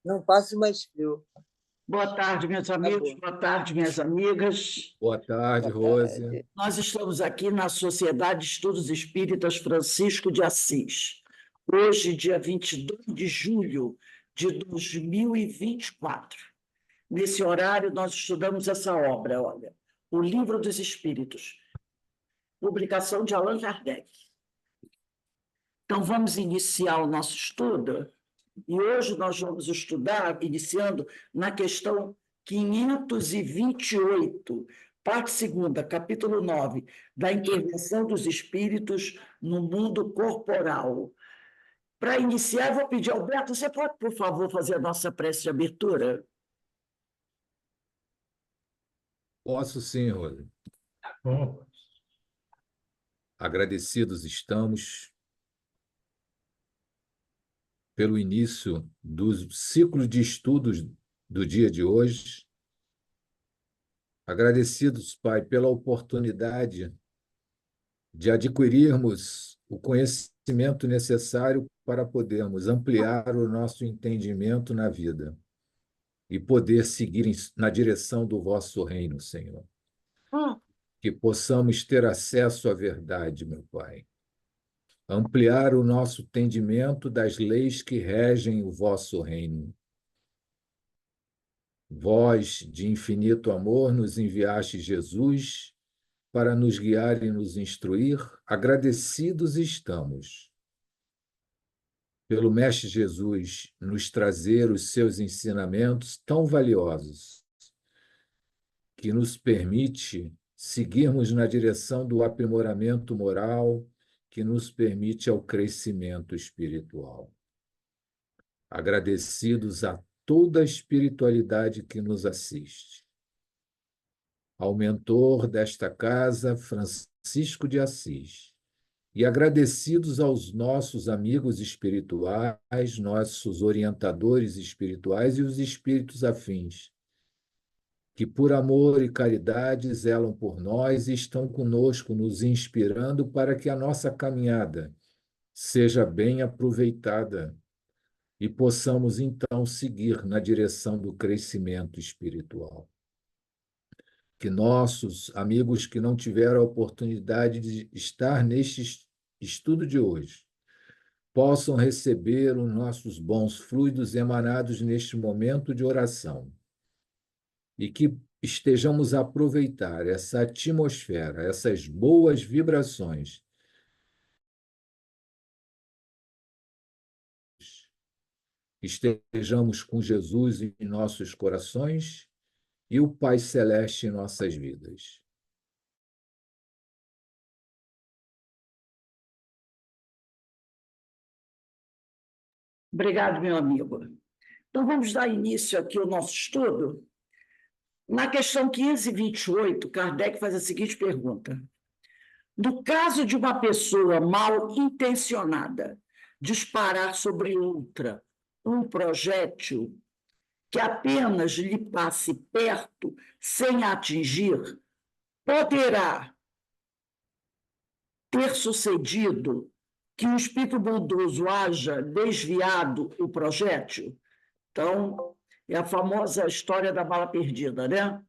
Não passo mais frio. Boa tarde, meus amigos, bom. boa tarde, minhas amigas. Boa tarde, Boa Rose. tarde. Nós estamos aqui na Sociedade de Estudos Espíritas Francisco de Assis. Hoje, dia 22 de julho de 2024. Nesse horário, nós estudamos essa obra, olha, O Livro dos Espíritos, publicação de Allan Kardec. Então, vamos iniciar o nosso estudo. E hoje nós vamos estudar, iniciando na questão 528, parte segunda, capítulo 9, da intervenção dos espíritos no mundo corporal. Para iniciar, vou pedir, Alberto, você pode, por favor, fazer a nossa prece de abertura? Posso sim, Rose. Bom, Agradecidos estamos pelo início do ciclo de estudos do dia de hoje. Agradecidos, Pai, pela oportunidade de adquirirmos o conhecimento necessário para podermos ampliar o nosso entendimento na vida e poder seguir na direção do vosso reino, Senhor. Que possamos ter acesso à verdade, meu Pai. Ampliar o nosso entendimento das leis que regem o vosso reino. Vós, de infinito amor, nos enviaste Jesus para nos guiar e nos instruir. Agradecidos estamos pelo Mestre Jesus nos trazer os seus ensinamentos tão valiosos, que nos permite seguirmos na direção do aprimoramento moral, que nos permite ao crescimento espiritual. Agradecidos a toda a espiritualidade que nos assiste. Ao mentor desta casa, Francisco de Assis, e agradecidos aos nossos amigos espirituais, nossos orientadores espirituais e os espíritos afins, que por amor e caridade zelam por nós e estão conosco, nos inspirando para que a nossa caminhada seja bem aproveitada e possamos, então, seguir na direção do crescimento espiritual. Que nossos amigos que não tiveram a oportunidade de estar neste estudo de hoje possam receber os nossos bons fluidos emanados neste momento de oração e que estejamos a aproveitar essa atmosfera, essas boas vibrações, estejamos com Jesus em nossos corações e o Pai Celeste em nossas vidas. Obrigado, meu amigo. Então, vamos dar início aqui ao nosso estudo. Na questão 528, Kardec faz a seguinte pergunta: no caso de uma pessoa mal intencionada disparar sobre outra um projétil que apenas lhe passe perto sem a atingir, poderá ter sucedido que o espírito bondoso haja desviado o projétil? Então, é a famosa história da bala perdida, né?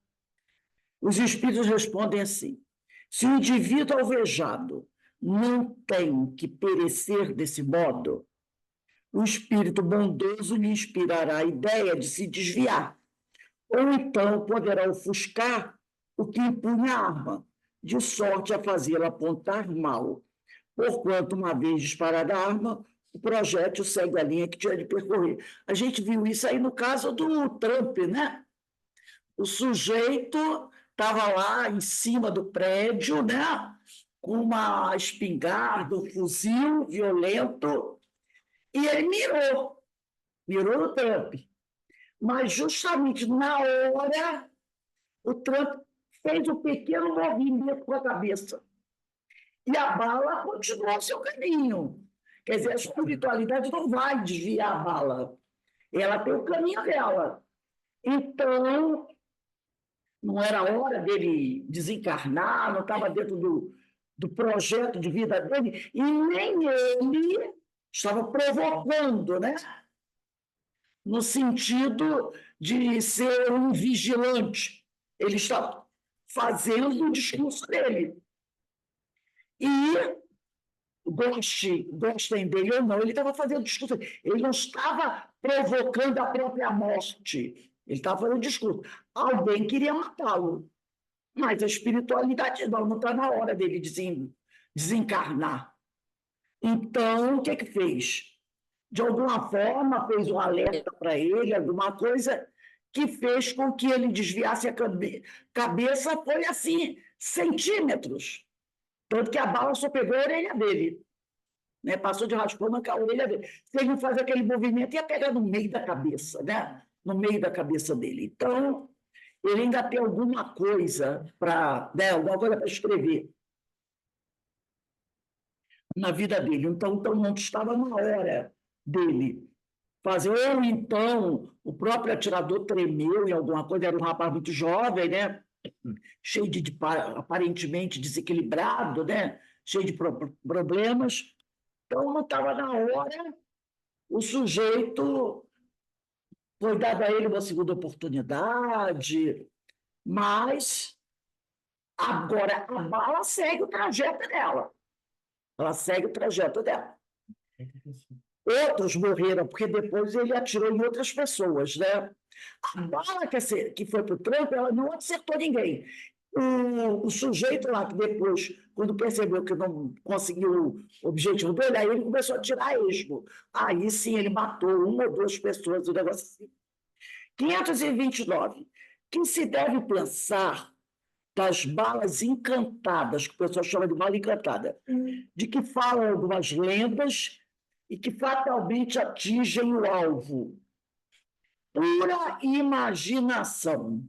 Os espíritos respondem assim: se o indivíduo alvejado não tem que perecer desse modo, o espírito bondoso lhe inspirará a ideia de se desviar, ou então poderá ofuscar o que empunha a arma, de sorte a fazê-la apontar mal, porquanto, uma vez disparada a arma, o projétil segue a linha que tinha de percorrer. A gente viu isso aí no caso do Trump, né? O sujeito estava lá em cima do prédio, né? Com uma espingarda, um fuzil violento, e ele mirou no Trump. Mas, justamente na hora, o Trump fez um pequeno movimento com a cabeça. E a bala continuou seu caminho. Quer dizer, a espiritualidade não vai desviar a bala. Ela tem o caminho dela. Então, não era hora dele desencarnar, não estava dentro do projeto de vida dele, e nem ele estava provocando, né? no sentido de ser um vigilante. Ele está fazendo o discurso dele. E, gostem dele ou não, ele estava fazendo o discurso. Ele não estava provocando a própria morte. Ele estava fazendo discurso. Alguém queria matá-lo. Mas a espiritualidade não está na hora dele desencarnar. Então, o que fez? De alguma forma, fez um alerta para ele, alguma coisa que fez com que ele desviasse a cabeça, foi assim, centímetros. Tanto que a bala só pegou a orelha dele. Né? Passou de raspão com a orelha dele. Se ele não faz aquele movimento, ia pegar no meio da cabeça, né? No meio da cabeça dele. Então, ele ainda tem alguma coisa para, né? Alguma coisa para escrever na vida dele. Então, não estava na hora dele fazer. Ou então, o próprio atirador tremeu em alguma coisa, era um rapaz muito jovem, né? Cheio aparentemente desequilibrado, né? Cheio de problemas. Então, não estava na hora, o sujeito foi dada a ele uma segunda oportunidade, mas agora a bala segue o trajeto dela. Ela segue o trajeto dela. Outros morreram, porque depois ele atirou em outras pessoas, né? A bala que foi para o tronco, ela não acertou ninguém. O sujeito lá, que depois, quando percebeu que não conseguiu o objetivo dele, aí ele começou a tirar a esmo. Aí sim ele matou uma ou duas pessoas, o negócio assim. 529. Que se deve pensar das balas encantadas, que o pessoal chama de bala encantada, de que falam algumas lendas e que fatalmente atingem o alvo. Pura imaginação.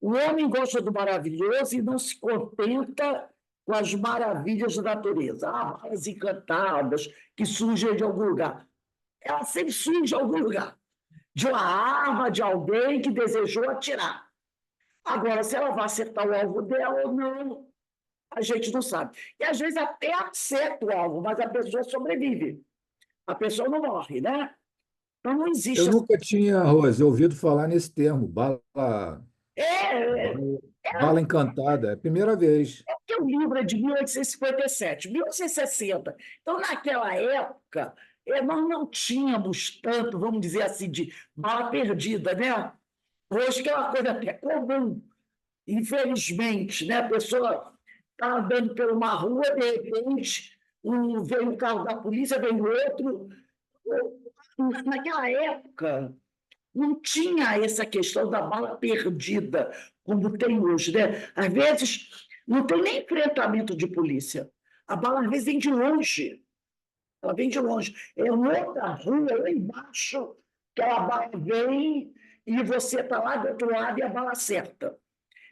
O homem gosta do maravilhoso e não se contenta com as maravilhas da natureza. Há balas encantadas que surgem de algum lugar. Ela sempre surge de algum lugar. De uma arma, de alguém que desejou atirar. Agora, se ela vai acertar o alvo dela ou não, a gente não sabe. E às vezes até acerta o alvo, mas a pessoa sobrevive. A pessoa não morre, né? Então não Eu existe. nunca tinha, Rose, ouvido falar nesse termo, É, bala encantada. É a primeira vez. porque o livro é de 1857, 1860. Então, naquela época, nós não tínhamos tanto, vamos dizer assim, de bala perdida, né? Hoje que é uma coisa até comum, infelizmente, né? A pessoa está andando por uma rua, de repente, vem um carro da polícia, vem outro. Naquela época, não tinha essa questão da bala perdida, como tem hoje, né? Às vezes, não tem nem enfrentamento de polícia. A bala, às vezes, vem de longe. Ela vem de longe. É outra rua, lá embaixo, que a bala vem e você está lá do outro lado e a bala acerta.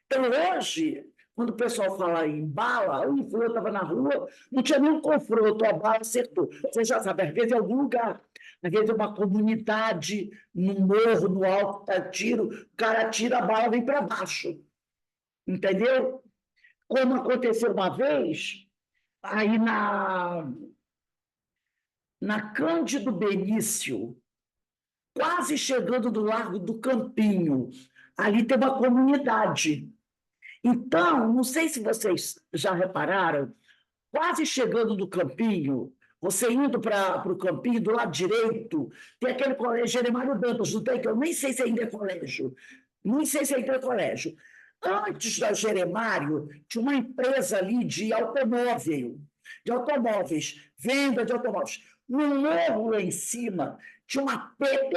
Então, hoje, quando o pessoal fala em bala, o fulano estava na rua, não tinha nenhum confronto, a bala acertou. Você já sabe, às vezes é algum lugar, às vezes é uma comunidade, no morro, no alto, tá tiro, o cara tira a bala, vem para baixo. Entendeu? Como aconteceu uma vez, aí na Cândido Benício, quase chegando do Largo do Campinho, ali tem uma comunidade. Então, não sei se vocês já repararam, quase chegando do Campinho, você indo para o Campinho, do lado direito, tem aquele colégio Jeremias Dantas, não tem? Que eu nem sei se ainda é colégio. Nem sei se ainda é colégio. Antes da Jeremário, tinha uma empresa ali de automóveis, venda de automóveis. No morro lá em cima, tem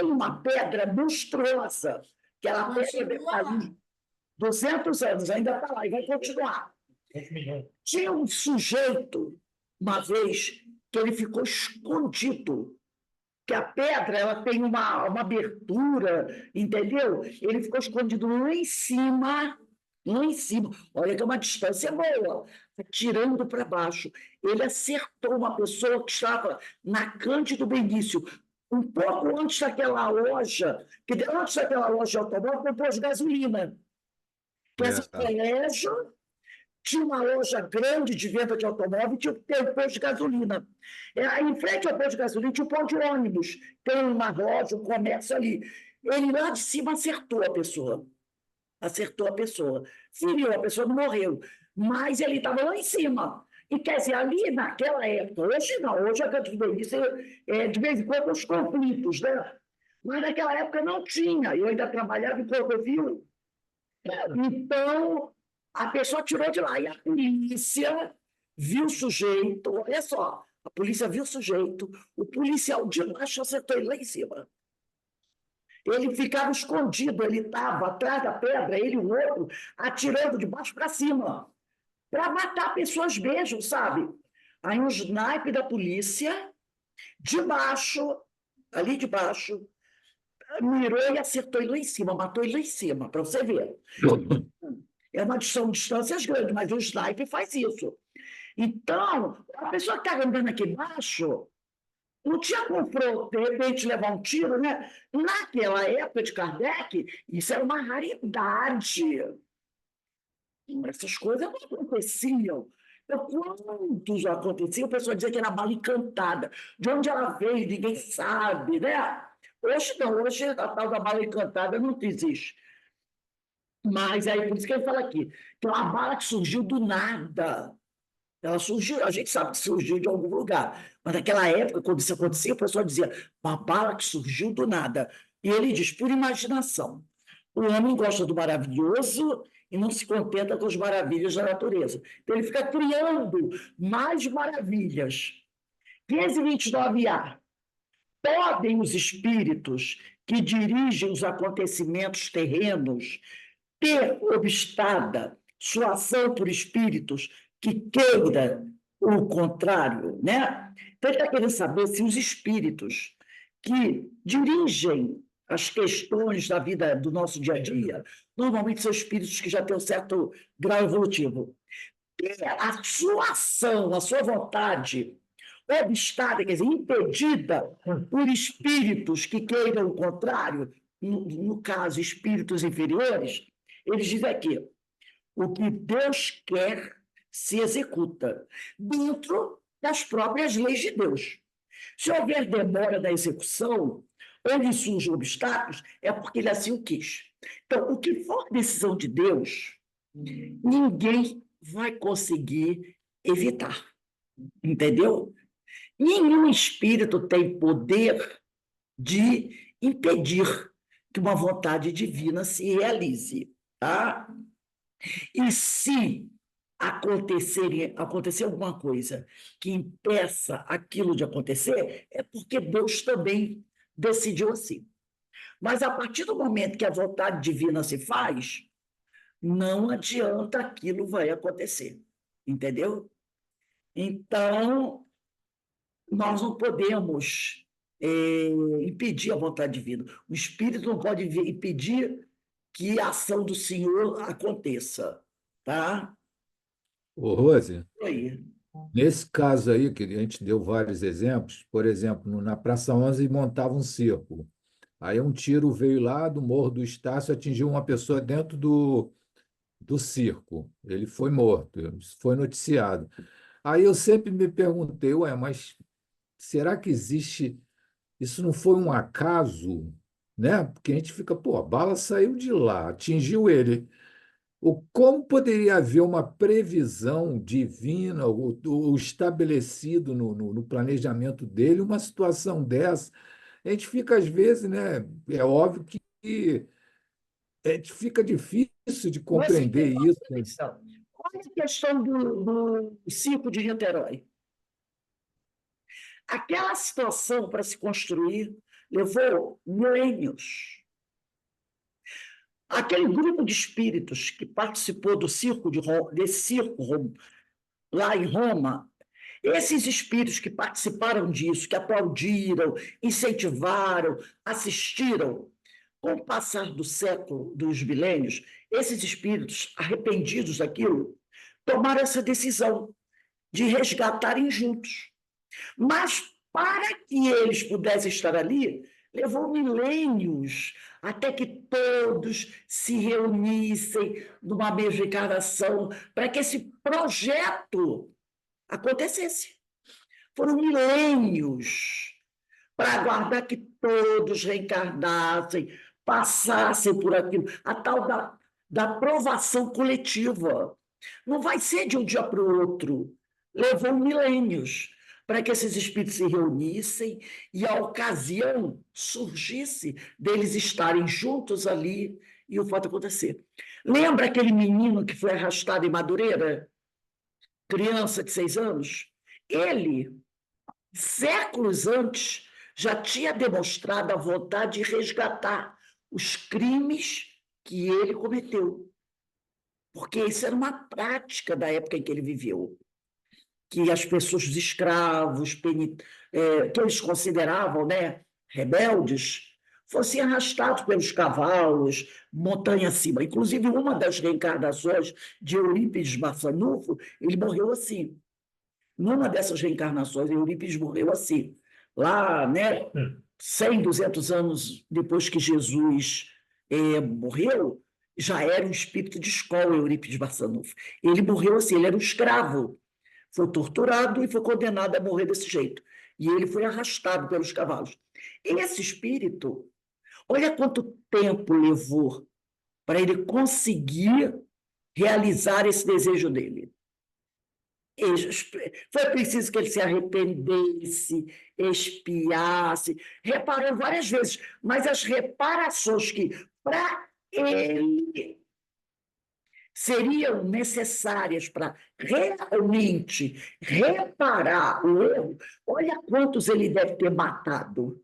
uma pedra monstruosa, que ela pedra ali 200 anos, ainda está lá e vai continuar. Tinha um sujeito, uma vez, que ele ficou escondido, que a pedra ela tem uma abertura, entendeu? Ele ficou escondido lá em cima, lá em cima. Olha que é uma distância boa, tirando para baixo. Ele acertou uma pessoa que estava na Cândido Benício, um pouco antes daquela loja, que antes daquela loja de automóvel, comprou de gasolina. Que esse É. colégio tinha uma loja grande de venda de automóvel e tinha um posto de gasolina. Aí, em frente ao posto de gasolina, tinha um ponto de ônibus. Tem uma loja, um comércio ali. Ele lá de cima acertou a pessoa. Acertou a pessoa. Feriu, a pessoa não morreu. Mas ele estava lá em cima. E quer dizer, ali naquela época, hoje não, hoje a grande isso de vez em quando os conflitos, né? Mas naquela época não tinha. Eu ainda trabalhava em Cordovil. Então, a pessoa tirou de lá. E a polícia viu o sujeito, olha só, a polícia viu o sujeito, o policial de baixo acertou ele lá em cima. Ele ficava escondido, ele estava atrás da pedra, ele e o outro, atirando de baixo para cima, para matar pessoas mesmo, sabe? Aí um sniper da polícia, de baixo, ali de baixo, mirou e acertou ele lá em cima, matou ele lá em cima, para você ver. É uma são distâncias grandes, mas o sniper faz isso. Então, a pessoa que está andando aqui embaixo não tinha confronto, de repente levar um tiro, né? Naquela época de Kardec, isso era uma raridade. Essas coisas não aconteciam. Então, quando já acontecia, a pessoa dizia que era bala encantada. De onde ela veio, ninguém sabe, né? Hoje não, hoje a tal da bala encantada não existe. Mas aí, por isso que ele fala aqui, que é uma bala que surgiu do nada. Ela surgiu, a gente sabe que surgiu de algum lugar, mas naquela época, quando isso acontecia, o pessoal dizia, uma bala que surgiu do nada. E ele diz, por imaginação. O homem gosta do maravilhoso e não se contenta com as maravilhas da natureza. Então, ele fica criando mais maravilhas. 1529A. Podem os espíritos que dirigem os acontecimentos terrenos ter obstada sua ação por espíritos que queira o contrário, né? Então, ele está querendo saber se os espíritos que dirigem as questões da vida do nosso dia a dia, normalmente são espíritos que já têm um certo grau evolutivo. A sua ação, a sua vontade obstada, quer dizer, impedida por espíritos que queiram o contrário, no caso, espíritos inferiores, eles dizem aqui, o que Deus quer se executa, dentro das próprias leis de Deus. Se houver demora da execução, ou lhe surgem obstáculos, é porque ele assim o quis. Então, o que for decisão de Deus, ninguém vai conseguir evitar. Entendeu? Nenhum espírito tem poder de impedir que uma vontade divina se realize. Tá? E se acontecer alguma coisa que impeça aquilo de acontecer, é porque Deus também decidiu assim. Mas a partir do momento que a vontade divina se faz, não adianta aquilo vai acontecer. Entendeu? Então, nós não podemos impedir a vontade divina. O Espírito não pode impedir que a ação do Senhor aconteça. Tá? Ô, Rose, Aí. nesse caso aí, que a gente deu vários exemplos, por exemplo, na Praça 11 montava um circo. Aí um tiro veio lá do Morro do Estácio, atingiu uma pessoa dentro do circo. Ele foi morto, isso foi noticiado. Aí eu sempre me perguntei, ué, mas será que existe. Isso não foi um acaso, né? Porque a gente fica, pô, a bala saiu de lá, atingiu ele. Como poderia haver uma previsão divina ou estabelecido no planejamento dele uma situação dessa? A gente fica, às vezes, né? É óbvio que a gente fica difícil de Mas, compreender isso, né? atenção, olha a questão do circo de Niterói. Aquela situação para se construir levou milênios. Aquele grupo de espíritos que participou do circo desse circo lá em Roma, esses espíritos que participaram disso, que aplaudiram, incentivaram, assistiram, com o passar do século, dos milênios, esses espíritos, arrependidos daquilo, tomaram essa decisão de resgatarem juntos. Mas, para que eles pudessem estar ali, Levou milênios até que todos se reunissem numa mesma encarnação para que esse projeto acontecesse. Foram milênios para aguardar que todos reencarnassem, passassem por aquilo, a tal da aprovação coletiva. Não vai ser de um dia para o outro. Levou milênios para que esses espíritos se reunissem e a ocasião surgisse deles estarem juntos ali e o fato acontecer. Lembra aquele menino que foi arrastado em Madureira? Criança de 6 anos? Ele, séculos antes, já tinha demonstrado a vontade de resgatar os crimes que ele cometeu. Porque isso era uma prática da época em que ele viveu. Que as pessoas, os escravos, que eles consideravam, né, rebeldes, fossem arrastados pelos cavalos, montanha acima. Inclusive, uma das reencarnações de Eurípides Barçanufo, ele morreu assim. Numa dessas reencarnações, Eurípides morreu assim. Lá, né, 100, 200 anos depois que Jesus morreu, já era um espírito de escola, Eurípides Barçanufo. Ele morreu assim, ele era um escravo. Foi torturado e foi condenado a morrer desse jeito. E ele foi arrastado pelos cavalos. Esse espírito, olha quanto tempo levou para ele conseguir realizar esse desejo dele. Foi preciso que ele se arrependesse, expiasse, reparou várias vezes, mas as reparações que, para ele, seriam necessárias para realmente reparar o erro, olha quantos ele deve ter matado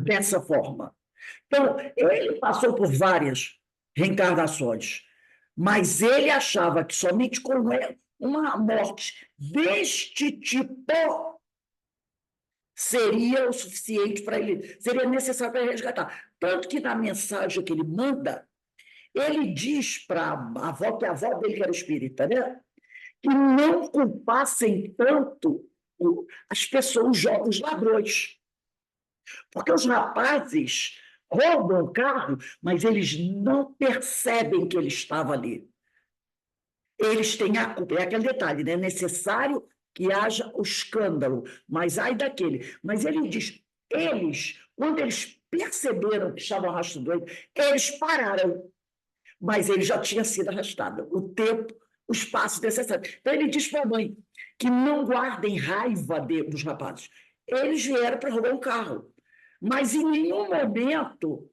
dessa forma. Então, ele passou por várias reencarnações, mas ele achava que somente com uma morte deste tipo seria o suficiente para ele, seria necessário para ele resgatar. Tanto que na mensagem que ele manda, ele diz para a avó, que a avó dele que era espírita, né? Que não culpassem tanto as pessoas, os ladrões. Porque os rapazes roubam o carro, mas eles não percebem que ele estava ali. Eles têm a culpa. É aquele detalhe, né? É necessário que haja o escândalo, mas ai daquele. Mas ele diz, eles, quando eles perceberam que estavam arrastando ele, eles pararam, mas ele já tinha sido arrastado. O tempo, o espaço necessário. Então ele diz para a mãe que não guardem raiva dos rapazes. Eles vieram para roubar um carro, mas em nenhum momento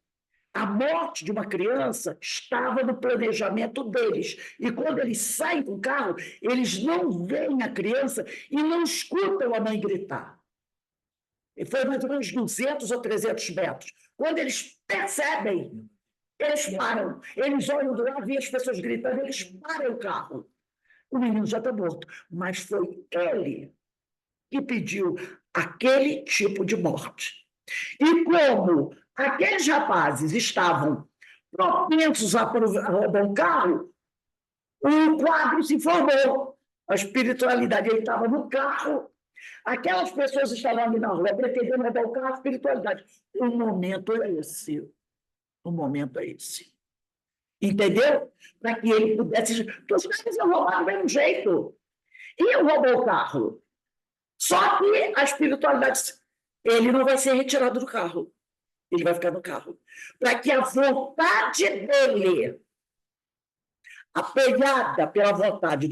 a morte de uma criança estava no planejamento deles. E quando eles saem com o carro, eles não veem a criança e não escutam a mãe gritar. E foi mais ou menos 200 ou 300 metros. Quando eles percebem, eles param. Eles olham do lado, veem as pessoas gritando, eles param o carro. O menino já está morto. Mas foi ele que pediu aquele tipo de morte. E como aqueles rapazes estavam propensos a roubar um carro, o quadro se formou. A espiritualidade, ele estava no carro, aquelas pessoas estavam ali na rua pretendendo roubar o carro, a espiritualidade. O momento é esse. O momento é esse. Entendeu? Para que ele pudesse. Porque os caras iam roubar do mesmo jeito. Iam roubar o carro. Só que a espiritualidade, ele não vai ser retirado do carro. Ele vai ficar no carro. Para que a vontade dele, apoiada pela vontade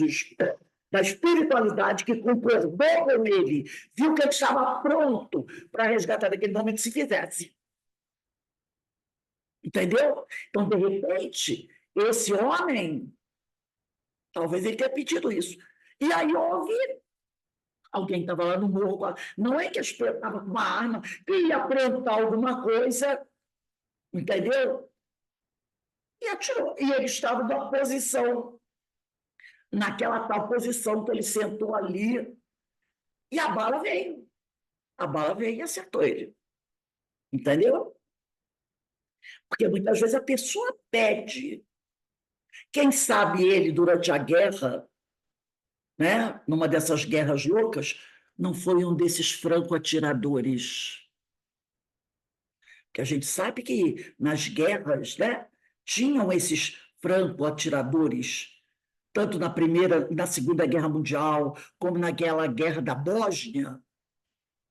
da espiritualidade que concordou com ele, viu que ele estava pronto para resgatar naquele momento, se fizesse. Entendeu? Então, de repente, esse homem, talvez ele tenha pedido isso. E aí houve alguém estava lá no morro, não é que estava com uma arma, que ia aprontar alguma coisa, entendeu? E atirou. E ele estava numa posição, naquela tal posição que ele sentou ali, e a bala veio. A bala veio e acertou ele. Entendeu? Porque muitas vezes a pessoa pede. Quem sabe ele, durante a guerra, né, numa dessas guerras loucas, não foi um desses franco-atiradores que a gente sabe que nas guerras, né, tinham esses franco-atiradores, tanto na Primeira e na Segunda Guerra Mundial, como naquela guerra da Bósnia.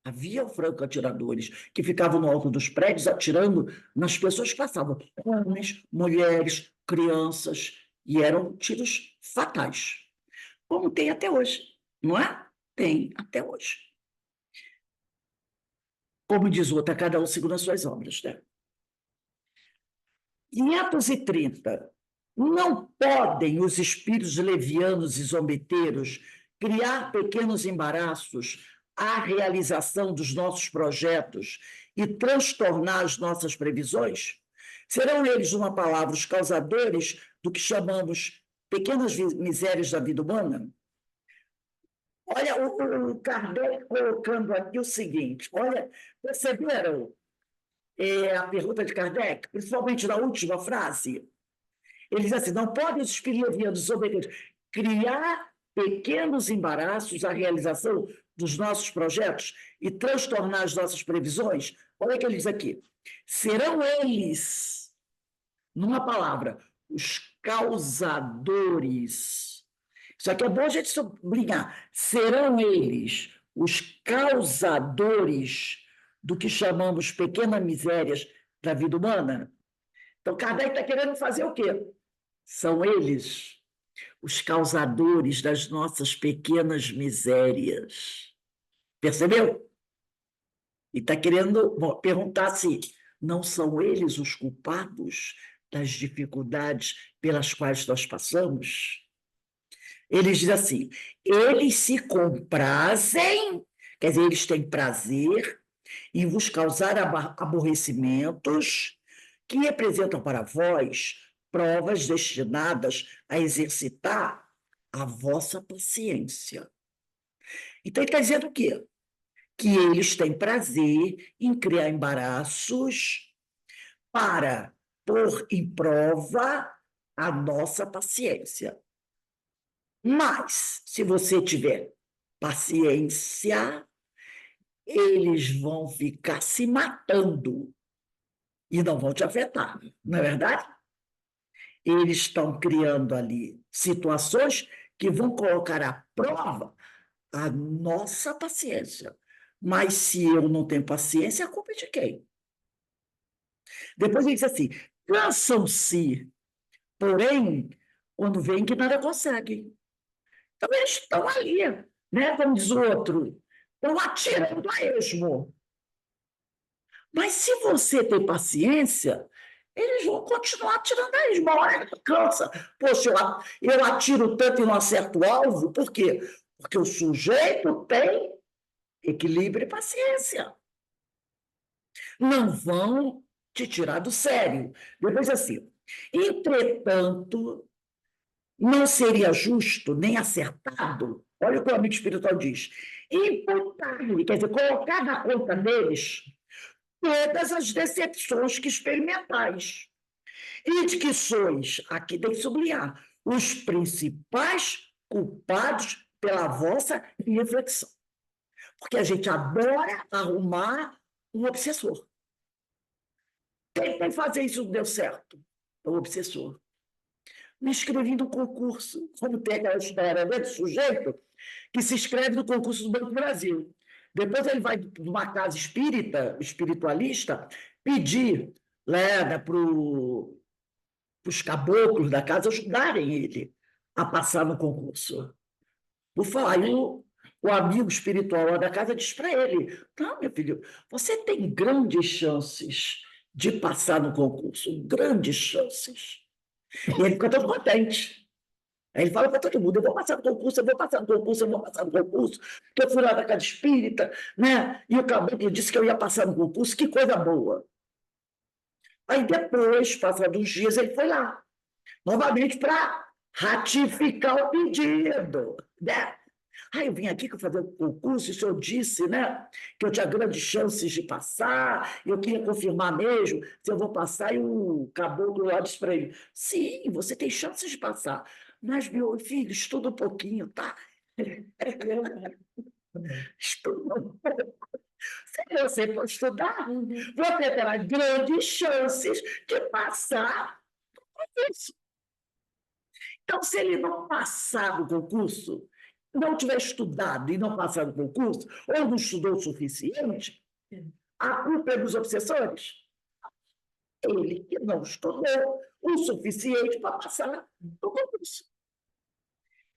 Havia franco-atiradores que ficavam no alto dos prédios atirando nas pessoas que passavam, homens, mulheres, crianças, e eram tiros fatais, como tem até hoje, não é? Tem até hoje. Como diz o outro, cada um segundo as suas obras, né? 530. Não podem os espíritos levianos e zombeteiros criar pequenos embaraços à realização dos nossos projetos e transtornar as nossas previsões? Serão eles, numa palavra, os causadores do que chamamos pequenas misérias da vida humana? Olha, o Kardec colocando aqui o seguinte, olha, perceberam a pergunta de Kardec, principalmente na última frase? Ele diz assim: não podem os espíritos desobedientes criar pequenos embaraços à realização dos nossos projetos e transtornar as nossas previsões? Olha o que ele diz aqui. Serão eles, numa palavra, os causadores. Isso aqui é bom a gente sublinhar. Serão eles os causadores do que chamamos pequenas misérias da vida humana? Então, Kardec está querendo fazer o quê? São eles os causadores das nossas pequenas misérias. Percebeu? E está querendo perguntar se não são eles os culpados das dificuldades pelas quais nós passamos? Eles dizem assim: eles se comprazem, quer dizer, eles têm prazer em vos causar aborrecimentos que representam para vós provas destinadas a exercitar a vossa paciência. Então, ele está dizendo o quê? Que eles têm prazer em criar embaraços para pôr em prova a nossa paciência. Mas, se você tiver paciência, eles vão ficar se matando e não vão te afetar, não é verdade? Eles estão criando ali situações que vão colocar à prova a nossa paciência. Mas se eu não tenho paciência, a culpa é de quem? Depois ele diz assim: cansam-se, porém, quando veem que nada conseguem. Então, eles estão ali, né? Como diz o outro, estão atirando a esmo. Mas se você tem paciência, eles vão continuar atirando a esmo. Uma hora cansa. Poxa, eu atiro tanto e não acerto o alvo, por quê? Porque o sujeito tem equilíbrio e paciência. Não vão te tirar do sério. Depois, assim, entretanto, não seria justo nem acertado, olha o que o amigo espiritual diz, imputar-lhe, quer dizer, colocar na conta deles todas as decepções que experimentais, e de que sois, aqui tem que sublinhar, os principais culpados pela vossa reflexão. Porque a gente adora arrumar um obsessor. Tentem fazer isso, não deu certo. É o obsessor. Me inscrevi no concurso, como tem aquela história, né, do sujeito que se inscreve no concurso do Banco do Brasil. Depois ele vai numa casa espírita, espiritualista, pedir, né, para os caboclos da casa ajudarem ele a passar no concurso. Por falar, e o amigo espiritual lá da casa diz para ele: não, meu filho, você tem grandes chances de passar no concurso, grandes chances. E ele fica todo contente. Aí ele fala para todo mundo: eu vou passar no concurso, eu vou passar no concurso, eu vou passar no concurso, porque eu fui lá da casa espírita, né? E o caboclo disse que eu ia passar no concurso, que coisa boa. Aí depois, passados uns dias, ele foi lá, novamente para ratificar o pedido, né? Eu vim aqui para fazer o concurso, o senhor disse, né, que eu tinha grandes chances de passar, eu queria confirmar mesmo se eu vou passar, e o caboclo lá disse para ele: sim, você tem chances de passar, mas, meu filho, estuda um pouquinho, tá? Estuda um pouco. Se você for estudar, você terá grandes chances de passar no concurso. Então, se ele não passar no concurso, não tiver estudado e não passar no concurso, ou não estudou o suficiente, a culpa é dos obsessores. Ele que não estudou o suficiente para passar no concurso.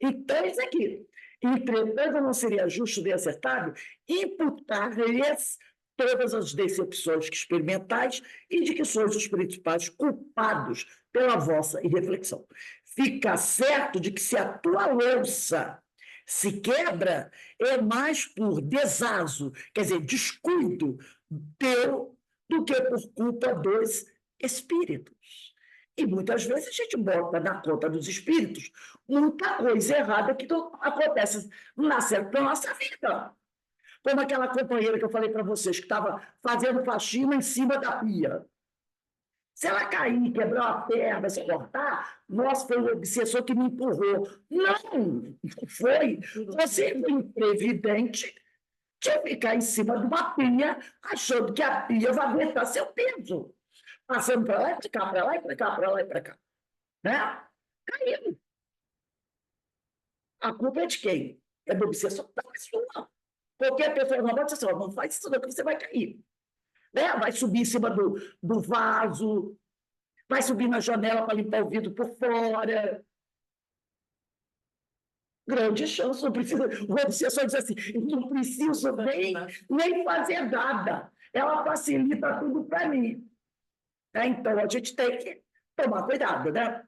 Então, isso aqui. Entretanto, não seria justo nem acertável imputar-lhes todas as decepções experimentais e de que sois os principais culpados pela vossa irreflexão. Fica certo de que se a tua louça se quebra, é mais por desazo, quer dizer, descuido teu, do que por culpa dos espíritos. E muitas vezes a gente bota na conta dos espíritos muita coisa errada que não acontece na nossa vida. Como aquela companheira que eu falei para vocês, que estava fazendo faxina em cima da pia. Se ela cair, quebrar a perna, se cortar, nossa, foi o obsessor que me empurrou. Não foi. Você foi imprevidente de ficar em cima de uma pia, achando que a pia vai aguentar seu peso. Passando para lá, para cá, para lá e para cá, para lá e para cá. Né? Caiu. A culpa é de quem? É do obsessor? Não, é sua. Qualquer pessoa não pode dizer assim, não faz isso não, que você vai cair. Né? Vai subir em cima do vaso, vai subir na janela para limpar o vidro por fora. Grande chance, não precisa. O obsessor diz assim: não preciso nem fazer nada. Ela facilita tudo para mim. Então, a gente tem que tomar cuidado, né?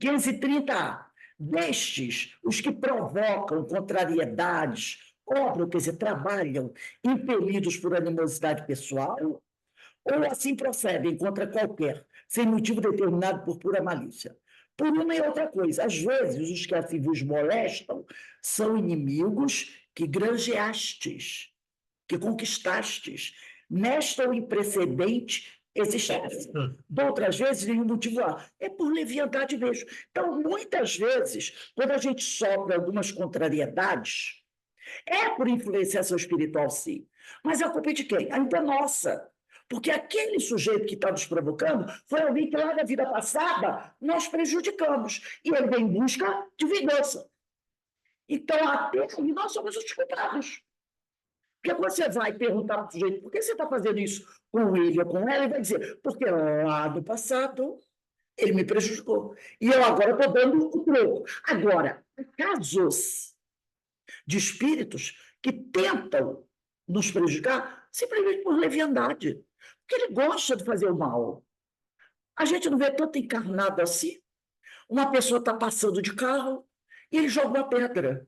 530A. Destes, os que provocam contrariedades, obram, quer dizer, trabalham impelidos por animosidade pessoal, ou assim procedem contra qualquer, sem motivo determinado por pura malícia. Por uma e outra coisa, às vezes os que assim vos molestam são inimigos que granjeastes, que conquistastes, nesta ou em precedente existência. De outras vezes, nenhum motivo há. É por leviandade mesmo. Então, muitas vezes, quando a gente sofre algumas contrariedades, é por influenciação espiritual, sim. Mas a culpa é de quem? Ainda é nossa. Porque aquele sujeito que está nos provocando foi alguém que lá na vida passada nós prejudicamos. E ele vem em busca de vingança. Então, até aí, nós somos os culpados. Porque quando você vai perguntar para o sujeito por que você está fazendo isso com ele ou com ela, ele vai dizer, porque lá no passado ele me prejudicou. E eu agora estou dando o troco. Agora, há casos de espíritos que tentam nos prejudicar simplesmente por leviandade. Porque ele gosta de fazer o mal. A gente não vê tanto encarnado assim. Uma pessoa está passando de carro e ele joga uma pedra.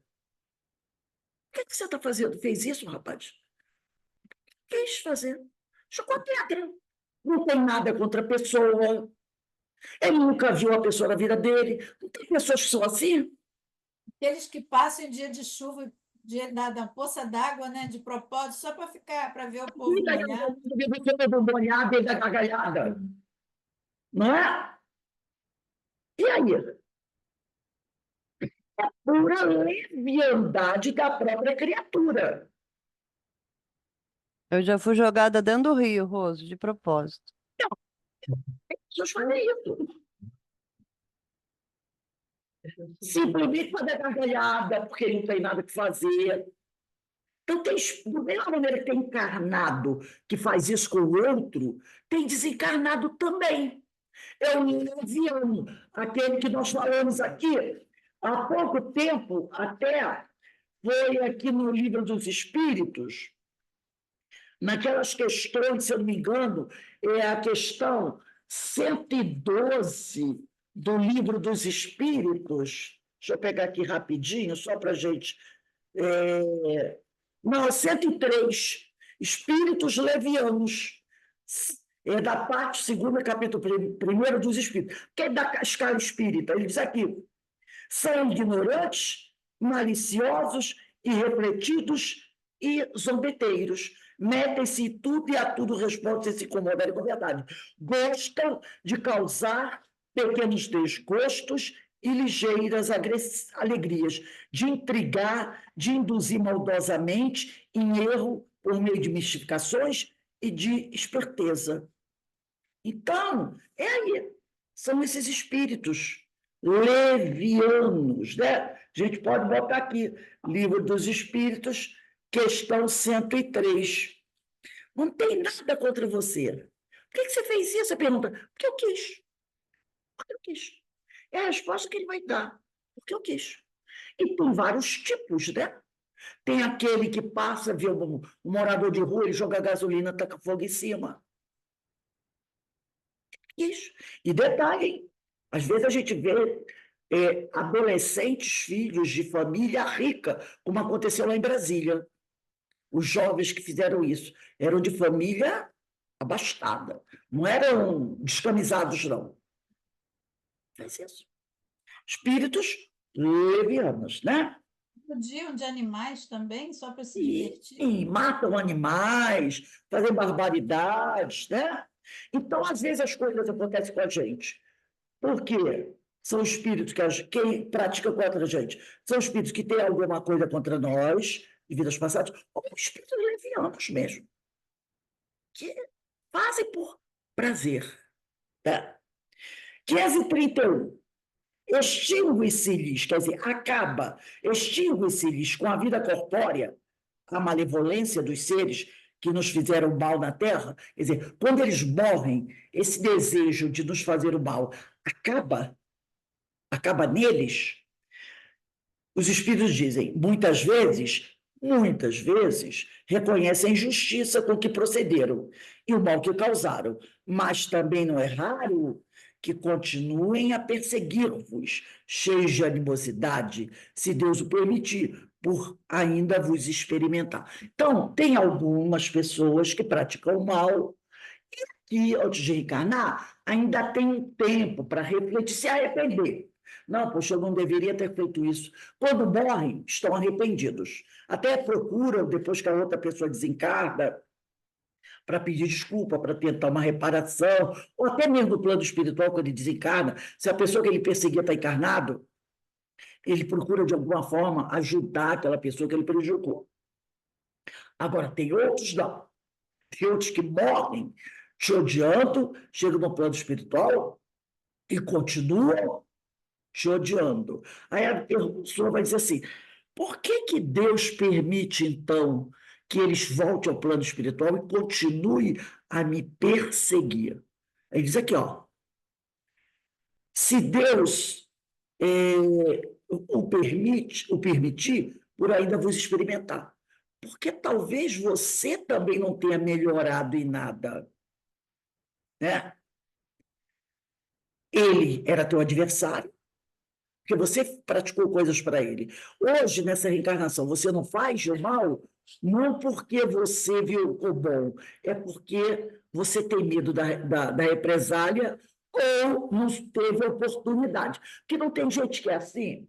O que você está fazendo? Fez isso, rapaz? Quis fazer. Jogou pedra. Não tem nada contra a pessoa. Ele nunca viu a pessoa na vida dele. Não tem pessoas que são assim? Aqueles que passam em dia de chuva, dia da poça d'água, né, de propósito, só para ficar, para ver o povo molhado. Você molhado e da gargalhada. Não é? E aí? É pura leviandade da própria criatura. Eu já fui jogada dentro do rio, Roso, de propósito. As pessoas fazem isso. Simplesmente para dar gargalhada, porque não tem nada que fazer. Então, da mesma maneira que tem encarnado que faz isso com o outro, tem desencarnado também. É o leviano, aquele que nós falamos aqui há pouco tempo, até foi aqui no Livro dos Espíritos, naquelas questões, se eu não me engano, é a questão 112 do Livro dos Espíritos. Deixa eu pegar aqui rapidinho, só para a gente. Não, 103. Espíritos levianos. É da parte segunda, capítulo 1 dos Espíritos, que é da escala espírita. Ele diz aqui: são ignorantes, maliciosos, irrefletidos e zombeteiros. Metem-se em tudo e a tudo respondem sem se incomodarem com a verdade. Gostam de causar pequenos desgostos e ligeiras alegrias, de intrigar, de induzir maldosamente em erro por meio de mistificações e de esperteza. Então, é aí, são esses espíritos levianos, né? A gente pode botar aqui, Livro dos Espíritos, questão 103. Não tem nada contra você. Por que você fez isso? Você pergunta, porque eu quis. Porque eu quis. É a resposta que ele vai dar. Porque eu quis. E tem vários tipos, né? Tem aquele que passa, vê um morador de rua, ele joga gasolina, taca fogo em cima. Isso. E detalhe, hein? Às vezes a gente vê adolescentes, filhos de família rica, como aconteceu lá em Brasília. Os jovens que fizeram isso eram de família abastada, não eram descamisados, não. Faz isso. Espíritos levianos, né? Judiam de animais também, só para se E divertir. matam animais, fazem barbaridades, né? Então, às vezes, as coisas acontecem com a gente. Por quê? São espíritos quem pratica contra a gente são espíritos que têm alguma coisa contra nós, de vidas passadas, ou espíritos levianos mesmo, que fazem por prazer. Tá? 531. Extingue-se-lhes, quer dizer, acaba, extingue-se-lhes com a vida corpórea a malevolência dos seres que nos fizeram mal na Terra. Quer dizer, quando eles morrem, esse desejo de nos fazer o mal acaba neles. Os espíritos dizem, muitas vezes, reconhecem a injustiça com que procederam e o mal que causaram, mas também não é raro que continuem a perseguir-vos, cheios de animosidade, se Deus o permitir, por ainda vos experimentar. Então, tem algumas pessoas que praticam o mal e que, antes de reencarnar, ainda tem um tempo para refletir, se arrepender. Não, poxa, eu não deveria ter feito isso. Quando morrem, estão arrependidos. Até procuram, depois que a outra pessoa desencarna, para pedir desculpa, para tentar uma reparação, ou até mesmo no plano espiritual, quando ele desencarna, se a pessoa que ele perseguia está encarnado, ele procura, de alguma forma, ajudar aquela pessoa que ele prejudicou. Agora, tem outros não. Tem outros que morrem te odiando, chegam no plano espiritual e continuam te odiando. Aí a pessoa vai dizer assim, por que Deus permite, então, que eles voltem ao plano espiritual e continue a me perseguir? Ele diz aqui, ó, se Deus o permitir, por ainda vos experimentar. Porque talvez você também não tenha melhorado em nada. Né? Ele era teu adversário, porque você praticou coisas para ele. Hoje, nessa reencarnação, você não faz o mal, não porque você viu o bom, é porque você tem medo da represália ou não teve oportunidade. Porque não tem gente que é assim,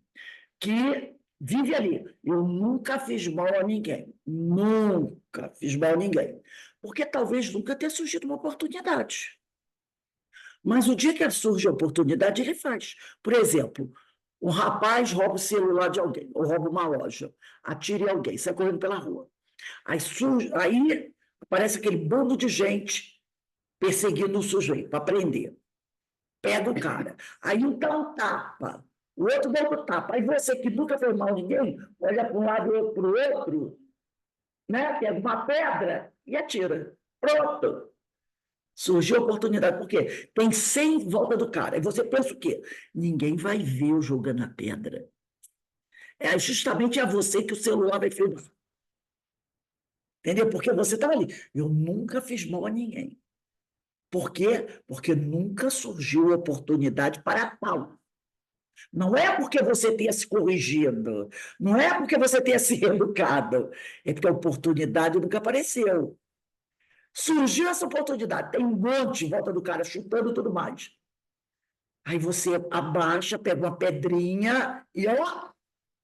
que vive ali. Eu nunca fiz mal a ninguém. Nunca fiz mal a ninguém. Porque talvez nunca tenha surgido uma oportunidade. Mas o dia que surge a oportunidade, ele faz. Por exemplo, um rapaz rouba o celular de alguém, ou rouba uma loja, atira em alguém, sai correndo pela rua. Aí aparece aquele bando de gente perseguindo o sujeito, para prender. Pega o cara. Aí um dá um tapa, o outro dá outro tapa. Aí você que nunca fez mal a ninguém, olha para um lado e para o outro, né? Pega uma pedra e atira. Pronto. Surgiu a oportunidade, por quê? Tem 100 em volta do cara. E você pensa o quê? Ninguém vai ver eu jogando a pedra. É justamente a você que o celular vai filmar. Entendeu? Porque você estava ali. Eu nunca fiz mal a ninguém. Por quê? Porque nunca surgiu oportunidade para tal. Não é porque você tenha se corrigido, não é porque você tenha se educado, é porque a oportunidade nunca apareceu. Surgiu essa oportunidade, tem um monte em volta do cara chutando e tudo mais. Aí você abaixa, pega uma pedrinha e ó,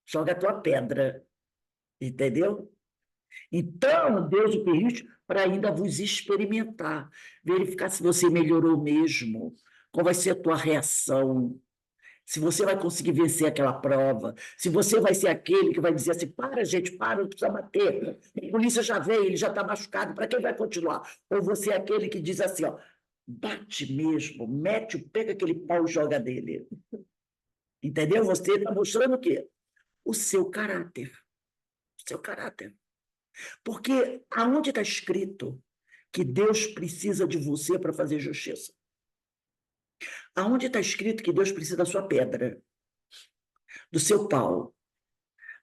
joga a tua pedra. Entendeu? Então, Deus o permite para ainda vos experimentar, verificar se você melhorou mesmo, qual vai ser a tua reação, se você vai conseguir vencer aquela prova, se você vai ser aquele que vai dizer assim, para, gente, para, não precisa bater. A polícia já veio, ele já está machucado, para quem vai continuar? Ou você é aquele que diz assim, ó, bate mesmo, pega aquele pau e joga dele. Entendeu? Você está mostrando o quê? O seu caráter. O seu caráter. Porque aonde está escrito que Deus precisa de você para fazer justiça? Aonde está escrito que Deus precisa da sua pedra, do seu pau,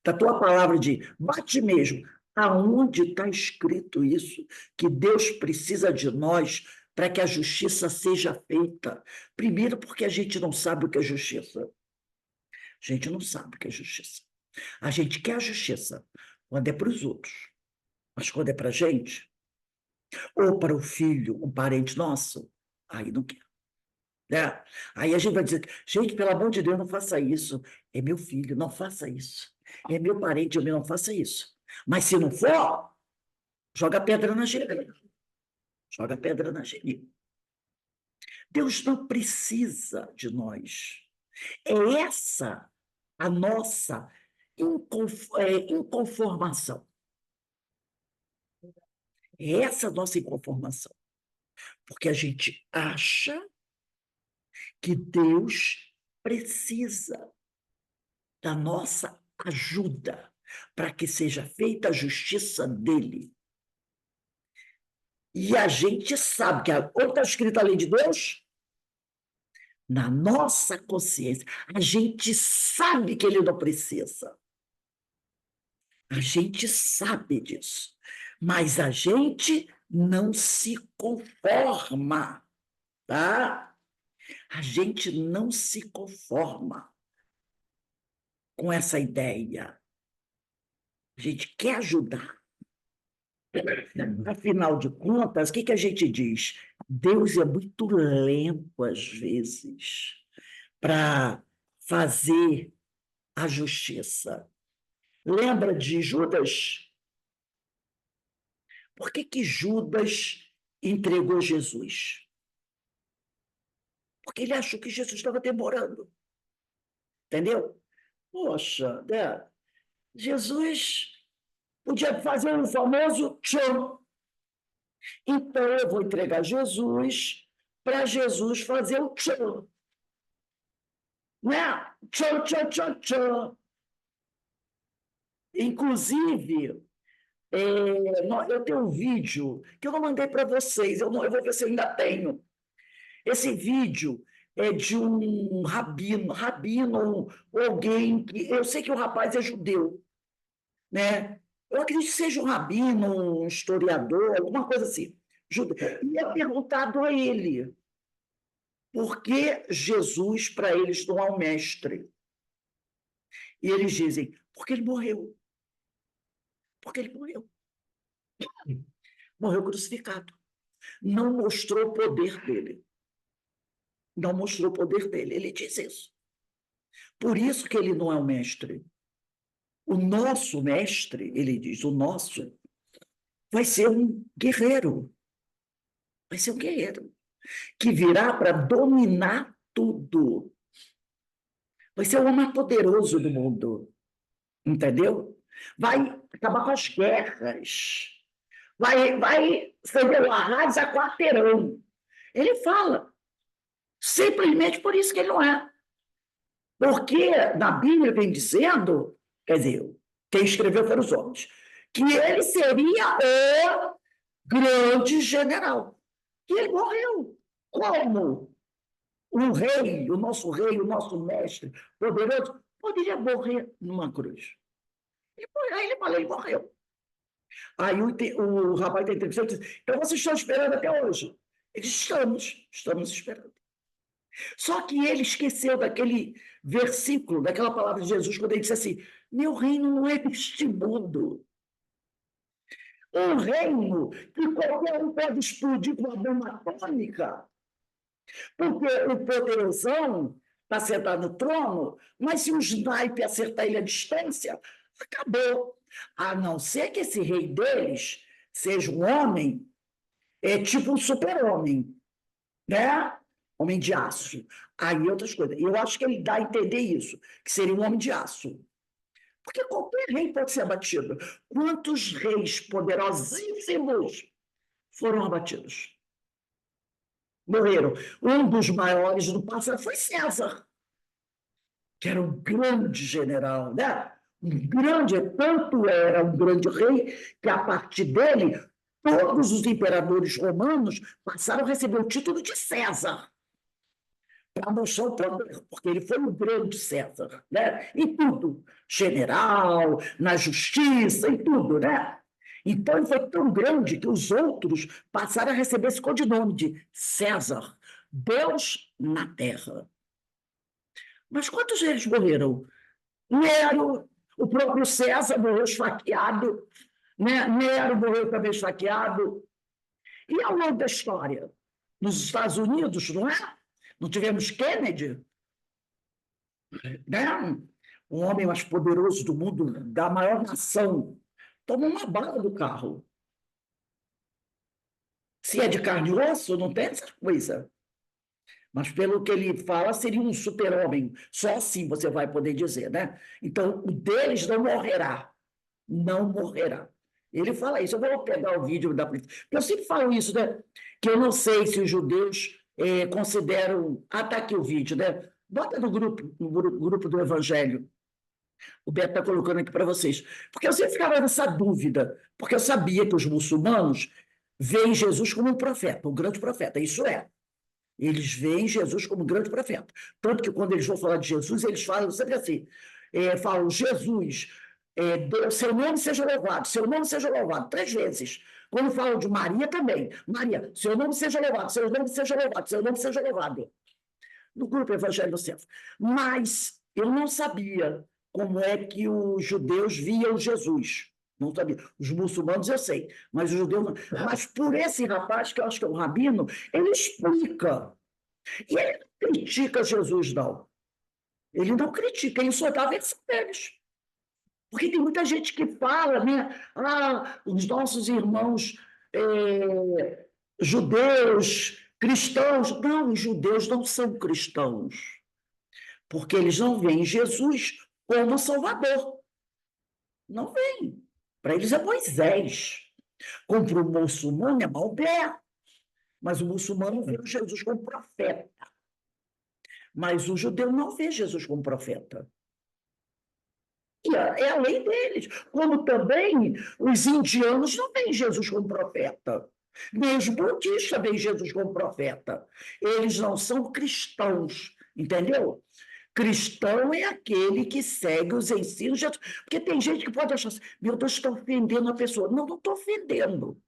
da tua palavra de bate mesmo? Aonde está escrito isso? Que Deus precisa de nós para que a justiça seja feita? Primeiro, porque a gente não sabe o que é justiça. A gente não sabe o que é justiça. A gente quer a justiça quando é para os outros, mas quando é para a gente, ou para o filho, um parente nosso, aí não quer. Né? Aí a gente vai dizer, gente, pelo amor de Deus, não faça isso. É meu filho, não faça isso. É meu parente, eu não faça isso. Mas se não for, joga pedra na geleira. Joga pedra na geleira. Deus não precisa de nós. É essa a nossa inconformação. É essa a nossa inconformação. Porque a gente acha que Deus precisa da nossa ajuda para que seja feita a justiça dele. E a gente sabe que onde está escrita a lei de Deus? Na nossa consciência. A gente sabe que ele não precisa. A gente sabe disso. Mas a gente não se conforma, tá? A gente não se conforma com essa ideia. A gente quer ajudar. Afinal de contas, o que a gente diz? Deus é muito lento, às vezes, para fazer a justiça. Lembra de Judas? Por que Judas entregou Jesus? Porque ele achou que Jesus estava demorando. Entendeu? Poxa, né? Jesus podia fazer um famoso tchau. Então, eu vou entregar Jesus para Jesus fazer o tchau. Né? Tchau, tchau, tchau, tchau. Inclusive, eu tenho um vídeo que eu não mandei para vocês, eu vou ver se eu ainda tenho. Esse vídeo é de um rabino, ou alguém que... Eu sei que o rapaz é judeu, né? Eu acredito que seja um rabino, um historiador, alguma coisa assim. E é perguntado a ele por que Jesus, para eles, não é um mestre. E eles dizem, porque ele morreu. Porque ele morreu. Morreu crucificado. Não mostrou o poder dele. Não mostrou o poder dele. Ele diz isso. Por isso que ele não é um mestre. O nosso mestre, ele diz, o nosso, vai ser um guerreiro. Vai ser um guerreiro que virá para dominar tudo. Vai ser o homem mais poderoso do mundo. Entendeu? Vai acabar com as guerras. Vai fazer o arraso a quarteirão. Ele fala. Simplesmente por isso que ele não é. Porque na Bíblia vem dizendo, quer dizer, quem escreveu foram os homens, que ele seria o grande general. E ele morreu. Como? O rei, o nosso mestre poderoso, poderia morrer numa cruz. Aí ele morreu. Aí o rapaz da entrevista disse, então vocês estão esperando até hoje? Eles estamos esperando. Só que ele esqueceu daquele versículo, daquela palavra de Jesus, quando ele disse assim, meu reino não é deste mundo. Um reino que qualquer um pode explodir com uma bomba atômica. Porque o poderosão está sentado no trono, mas se um sniper acertar ele à distância, acabou. A não ser que esse rei deles seja um homem, tipo um super-homem, né? Homem de aço. Aí outras coisas. Eu acho que ele dá a entender isso, que seria um homem de aço. Porque qualquer rei pode ser abatido. Quantos reis poderosíssimos foram abatidos? Morreram. Um dos maiores do passado foi César, que era um grande general, né? Tanto era um grande rei, que a partir dele, todos os imperadores romanos passaram a receber o título de César, para mostrar o poder, porque ele foi um grande César, né? Em tudo, general, na justiça, em tudo, né? Então, ele foi tão grande que os outros passaram a receber esse codinome de César, Deus na terra. Mas quantos deles morreram? Nero, o próprio César morreu esfaqueado, né? Nero morreu também esfaqueado. E ao longo da história, nos Estados Unidos, não é? Não tivemos Kennedy, né? Um homem mais poderoso do mundo, da maior nação, tomou uma bala do carro. Se é de carne e osso, não tem essa coisa. Mas, pelo que ele fala, seria um super-homem. Só assim você vai poder dizer, né? Então, o deles não morrerá. Não morrerá. Ele fala isso. Eu vou pegar o vídeo da polícia. Eu sempre falo isso, né? Que eu não sei se os judeus consideram... Ah, está aqui o vídeo, né? Bota no grupo do Evangelho. O Beto está colocando aqui para vocês. Porque eu sempre ficava nessa dúvida, porque eu sabia que os muçulmanos veem Jesus como um profeta, um grande profeta. Isso é. Eles veem Jesus como um grande profeta. Tanto que, quando eles vão falar de Jesus, eles falam sempre assim, falam, Jesus, seu nome seja louvado, seu nome seja louvado, 3 vezes. Quando falam de Maria também, Maria, seu nome seja louvado, seu nome seja louvado, seu nome seja louvado. No grupo Evangelho do Centro. Mas eu não sabia como é que os judeus viam Jesus. Não sabia. Os muçulmanos eu sei, mas os judeus não. Mas por esse rapaz, que eu acho que é um rabino, ele explica. E ele não critica Jesus, não. Ele não critica, ele só dá a versão deles. Porque tem muita gente que fala, né? Ah, os nossos irmãos judeus, cristãos. Não, os judeus não são cristãos. Porque eles não veem Jesus como Salvador. Não veem. Para eles é Moisés. Como para o muçulmano é Maomé. Mas o muçulmano vê Jesus como profeta. Mas o judeu não vê Jesus como profeta. E é a lei deles. Como também os indianos não veem Jesus como profeta. Nem os budistas veem Jesus como profeta. Eles não são cristãos, entendeu? Cristão é aquele que segue os ensinos de Jesus. Porque tem gente que pode achar assim, meu Deus, estou ofendendo a pessoa. Não, não estou ofendendo.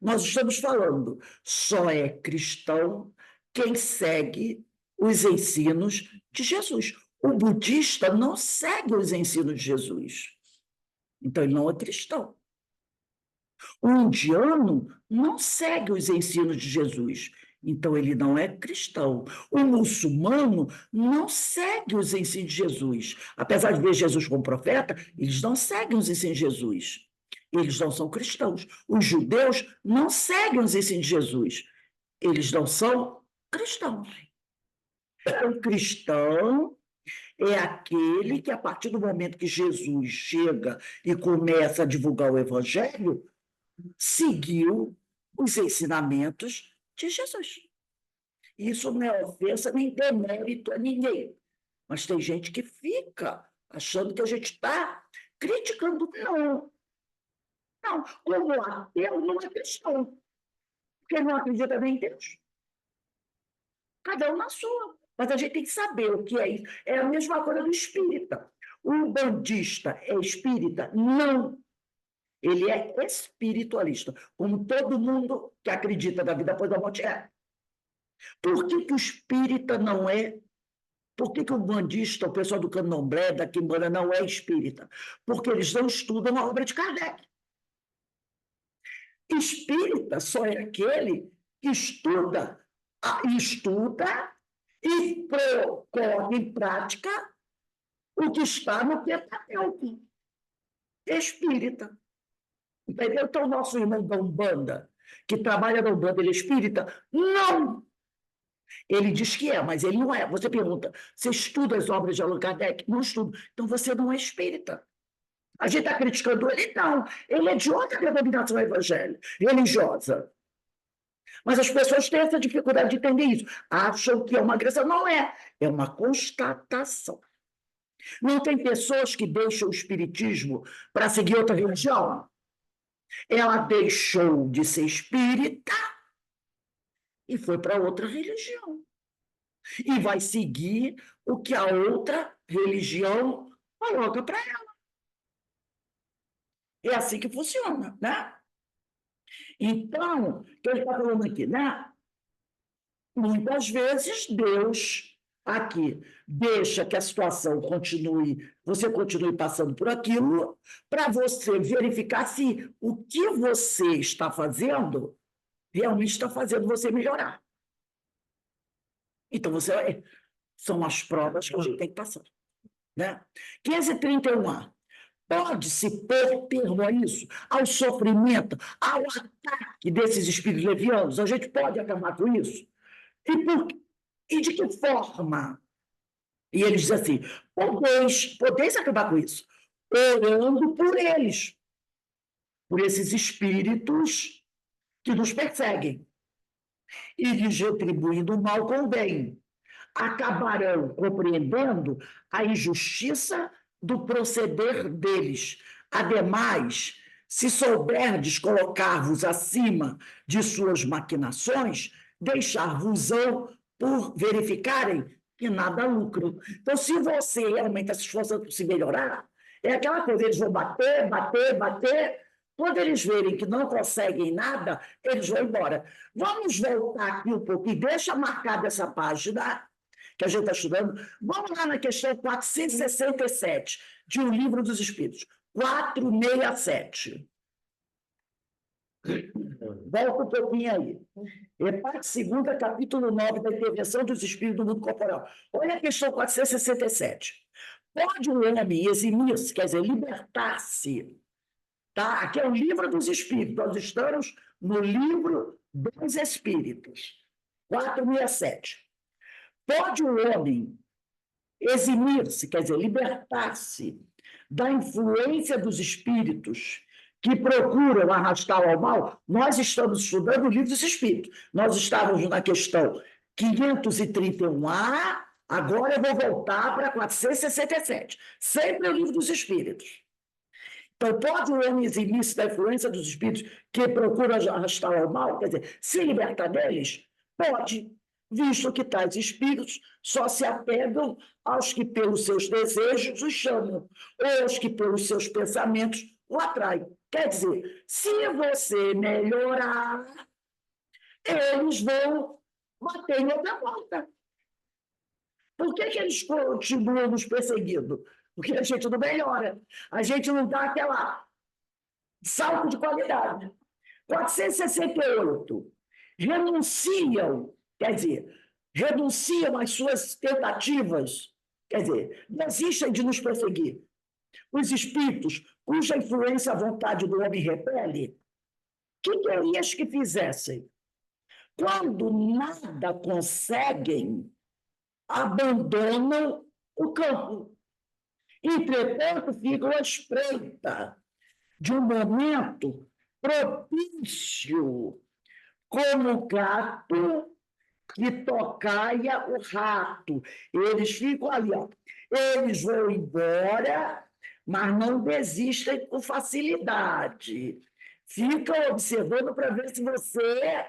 Nós estamos falando, só é cristão quem segue os ensinos de Jesus. O budista não segue os ensinos de Jesus. Então, ele não é cristão. O indiano não segue os ensinos de Jesus. Então, ele não é cristão. O muçulmano não segue os ensinos de Jesus. Apesar de ver Jesus como profeta, eles não seguem os ensinos de Jesus. Eles não são cristãos. Os judeus não seguem os ensinos de Jesus. Eles não são cristãos. Então, cristão é aquele que, a partir do momento que Jesus chega e começa a divulgar o Evangelho, seguiu os ensinamentos de Jesus. Isso não é ofensa nem demérito a ninguém. Mas tem gente que fica achando que a gente está criticando. Não. Não, como ateu não é cristão, porque não acredita nem em Deus. Cada um na sua. Mas a gente tem que saber o que é isso. É a mesma coisa do espírita. O bandista é espírita? Não. Ele é espiritualista, como todo mundo que acredita na vida após a morte é. Por que o espírita não é? Por que o bandista, o pessoal do candomblé, da quimbanda, não é espírita? Porque eles não estudam a obra de Kardec. Espírita só é aquele que estuda e coloca em prática o que está no Pentateuco. Espírita. Entendeu? Então, o nosso irmão da Umbanda, que trabalha na Umbanda, ele é espírita? Não! Ele diz que é, mas ele não é. Você pergunta, você estuda as obras de Allan Kardec? Não estudo. Então você não é espírita. A gente está criticando ele, não. Ele é de outra denominação evangélica, religiosa. Mas as pessoas têm essa dificuldade de entender isso. Acham que é uma agressão. Não é. É uma constatação. Não tem pessoas que deixam o espiritismo para seguir outra religião. Ela deixou de ser espírita e foi para outra religião. E vai seguir o que a outra religião coloca para ela. É assim que funciona, né? Então, o que ele está falando aqui, né? Muitas vezes Deus aqui deixa que a situação continue, você continue passando por aquilo, para você verificar se o que você está fazendo realmente está fazendo você melhorar. Então, são as provas que a gente tem que passar. Né? 531A. Pode-se pôr termo a isso, ao sofrimento, ao ataque desses espíritos levianos? A gente pode acabar com isso? E de que forma? E ele diz assim, podeis acabar com isso, orando por eles, por esses espíritos que nos perseguem, e lhes retribuindo o mal com o bem. Acabarão compreendendo a injustiça do proceder deles. Ademais, se souberdes colocar-vos acima de suas maquinações, deixar-vos-ão por verificarem que nada lucram. Então, se você realmente está se esforçando por se melhorar, é aquela coisa, eles vão bater, bater, bater. Quando eles verem que não conseguem nada, eles vão embora. Vamos voltar aqui um pouquinho, deixa marcada essa página que a gente está estudando. Vamos lá na questão 467 de O Livro dos Espíritos. 467. Volta um pouquinho aí. É parte segunda, capítulo 9 da intervenção dos espíritos no mundo corporal. Olha a questão 467. Pode o homem eximir-se, quer dizer, libertar-se? Tá? Aqui é o Livro dos Espíritos. Nós estamos no Livro dos Espíritos. 467. Pode o homem eximir-se, quer dizer, libertar-se da influência dos espíritos que procuram arrastá-lo ao mal? Nós estamos estudando o Livro dos Espíritos. Nós estávamos na questão 531A, agora eu vou voltar para 467. Sempre o Livro dos Espíritos. Então, pode o homem eximir-se da influência dos espíritos que procuram arrastá-lo ao mal? Quer dizer, se libertar deles? Pode, visto que tais espíritos só se apegam aos que pelos seus desejos os chamam, ou aos que pelos seus pensamentos o atraem. Quer dizer, se você melhorar, eles vão bater em outra porta. Por que eles continuam nos perseguindo? Porque a gente não melhora, a gente não dá aquela salto de qualidade. 468. Renunciam, quer dizer, renunciam às suas tentativas, quer dizer, desistem de nos perseguir. Os espíritos, cuja influência a vontade do homem repele, que querias que fizessem? Quando nada conseguem, abandonam o campo. Entretanto, ficam à espreita de um momento propício, como o gato que tocaia o rato. Eles ficam ali, ó. Eles vão embora, mas não desistem com facilidade. Ficam observando para ver se você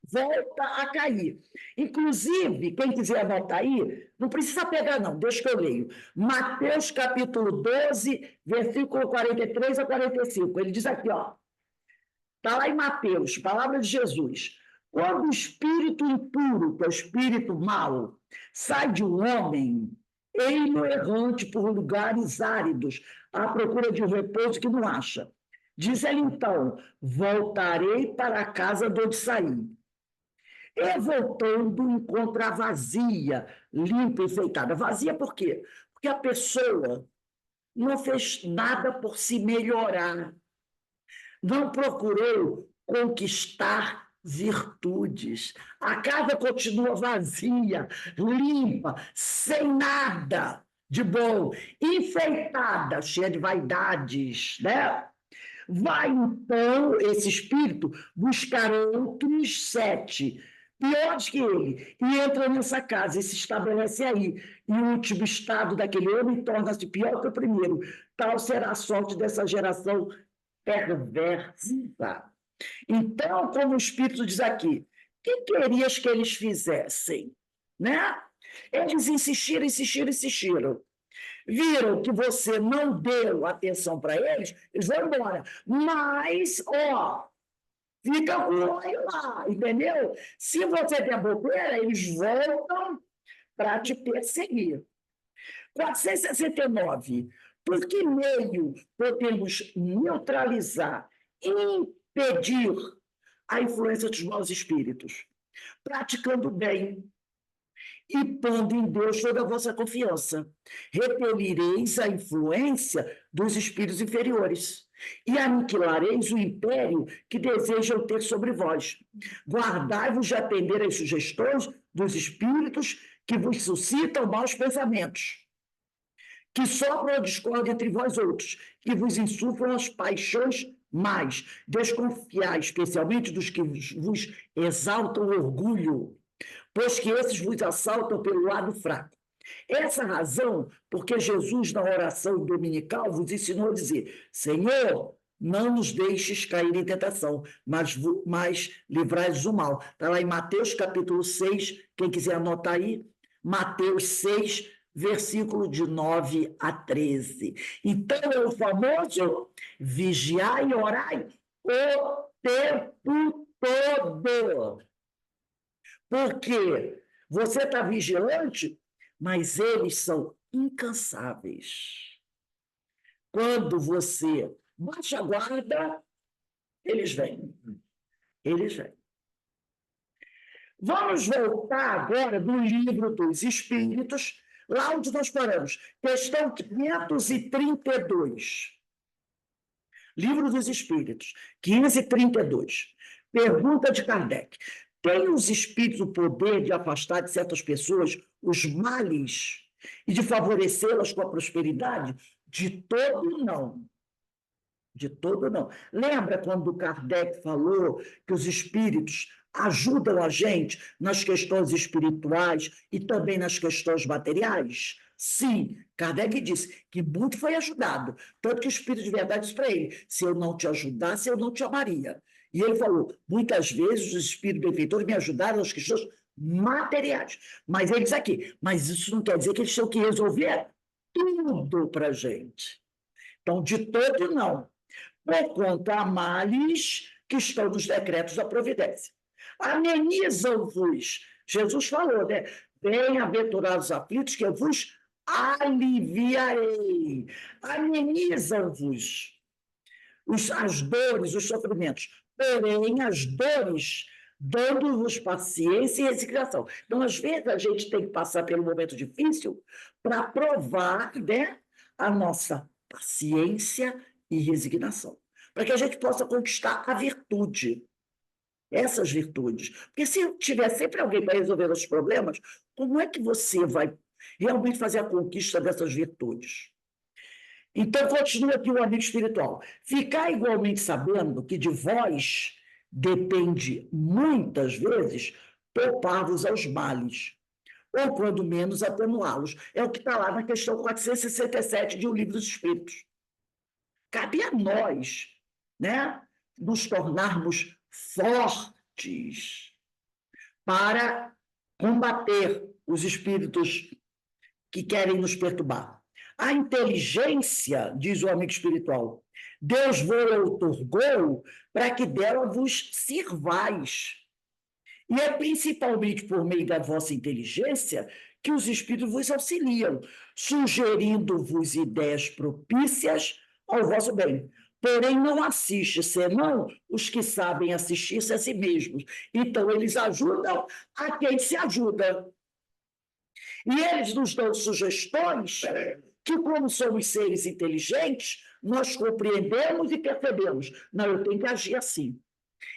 volta a cair. Inclusive, quem quiser anotar aí, não precisa pegar, não, deixa que eu leio. Mateus, capítulo 12, versículo 43 a 45. Ele diz aqui, ó. Está lá em Mateus, palavra de Jesus. Quando o espírito impuro, que é o espírito mau, sai de um homem, ele errante por lugares áridos, à procura de um repouso que não acha. Diz ele então, voltarei para a casa de onde saí. E voltando, encontra vazia, limpa, enfeitada. Vazia por quê? Porque a pessoa não fez nada por se melhorar. Não procurou conquistar virtudes. A casa continua vazia, limpa, sem nada de bom, enfeitada, cheia de vaidades, né? Vai, então, esse espírito buscar outros 7, piores que ele, e entra nessa casa e se estabelece aí. E o último estado daquele homem torna-se pior que o primeiro. Tal será a sorte dessa geração perversa. Então, como o Espírito diz aqui, o que querias que eles fizessem? Né? Eles insistiram, insistiram, insistiram. Viram que você não deu atenção para eles, eles vão embora. Mas, ó, fica com o olho lá, entendeu? Se você der bobeira, eles voltam para te perseguir. 469. Por que meio podemos neutralizar, impedir a influência dos maus espíritos? Praticando bem e pondo em Deus toda a vossa confiança. Repelireis a influência dos espíritos inferiores e aniquilareis o império que desejam ter sobre vós. Guardai-vos de atender às sugestões dos espíritos que vos suscitam maus pensamentos, que sopram a discórdia entre vós outros, que vos insuflam as paixões mais. Desconfiai especialmente dos que vos exaltam o orgulho, pois que esses vos assaltam pelo lado fraco. Essa razão, porque Jesus, na oração dominical, vos ensinou a dizer: Senhor, não nos deixes cair em tentação, mas livrai-nos do mal. Está lá em Mateus capítulo 6, quem quiser anotar aí, Mateus 6, versículo de 9 a 13. Então, é o famoso vigiai e orai o tempo todo. Porque você está vigilante, mas eles são incansáveis. Quando você baixa a guarda, eles vêm. Eles vêm. Vamos voltar agora do Livro dos Espíritos, lá onde nós paramos. Questão 532. Livro dos Espíritos, 532. Pergunta de Kardec. Tem os espíritos o poder de afastar de certas pessoas os males e de favorecê-las com a prosperidade? De todo não. De todo não. Lembra quando Kardec falou que os espíritos ajudam a gente nas questões espirituais e também nas questões materiais? Sim, Kardec disse que muito foi ajudado. Tanto que o Espírito de Verdade disse para ele: se eu não te ajudasse, eu não te amaria. E ele falou: muitas vezes os espíritos benfeitores me ajudaram nas questões materiais. Mas ele diz aqui: mas isso não quer dizer que eles têm que resolver tudo para a gente. Então, de todo, não. Por conta a males que estão nos decretos da providência. Amenizam-vos. Jesus falou, né? Bem-aventurados aflitos, que eu vos aliviarei. Amenizam-vos as dores, os sofrimentos. Porém, as dores, dando-vos paciência e resignação. Então, às vezes, a gente tem que passar pelo momento difícil para provar, né, a nossa paciência e resignação, para que a gente possa conquistar a virtude, essas virtudes. Porque se tiver sempre alguém para resolver os problemas, como é que você vai realmente fazer a conquista dessas virtudes? Então, continua aqui o amigo espiritual. Ficar igualmente sabendo que de vós depende, muitas vezes, poupar-vos aos males, ou, quando menos, atenuá-los. É o que está lá na questão 467 de O Livro dos Espíritos. Cabe a nós, né, nos tornarmos fortes para combater os espíritos que querem nos perturbar. A inteligência, diz o amigo espiritual, Deus vos outorgou para que dela vos sirvais. E é principalmente por meio da vossa inteligência que os espíritos vos auxiliam, sugerindo-vos ideias propícias ao vosso bem. Porém, não assiste, senão os que sabem assistir-se a si mesmos. Então, eles ajudam a quem se ajuda. E eles nos dão sugestões que, como somos seres inteligentes, nós compreendemos e percebemos. Não, eu tenho que agir assim.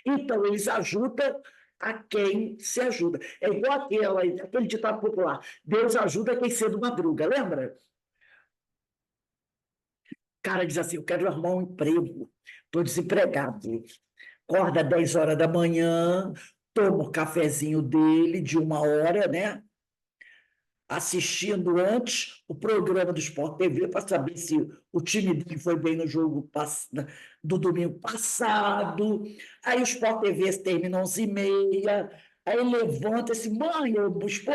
Então, eles ajudam a quem se ajuda. É igual aquele ditado popular: Deus ajuda quem cedo madruga, lembra? O cara diz assim: eu quero arrumar um emprego, estou desempregado. Acorda às 10 horas da manhã, toma o cafezinho dele de 1 hora, né? Assistindo antes o programa do Sport TV para saber se o time dele foi bem no jogo do domingo passado. Aí o Sport TV termina 11h30. Aí ele levanta-se: mãe, eu busco,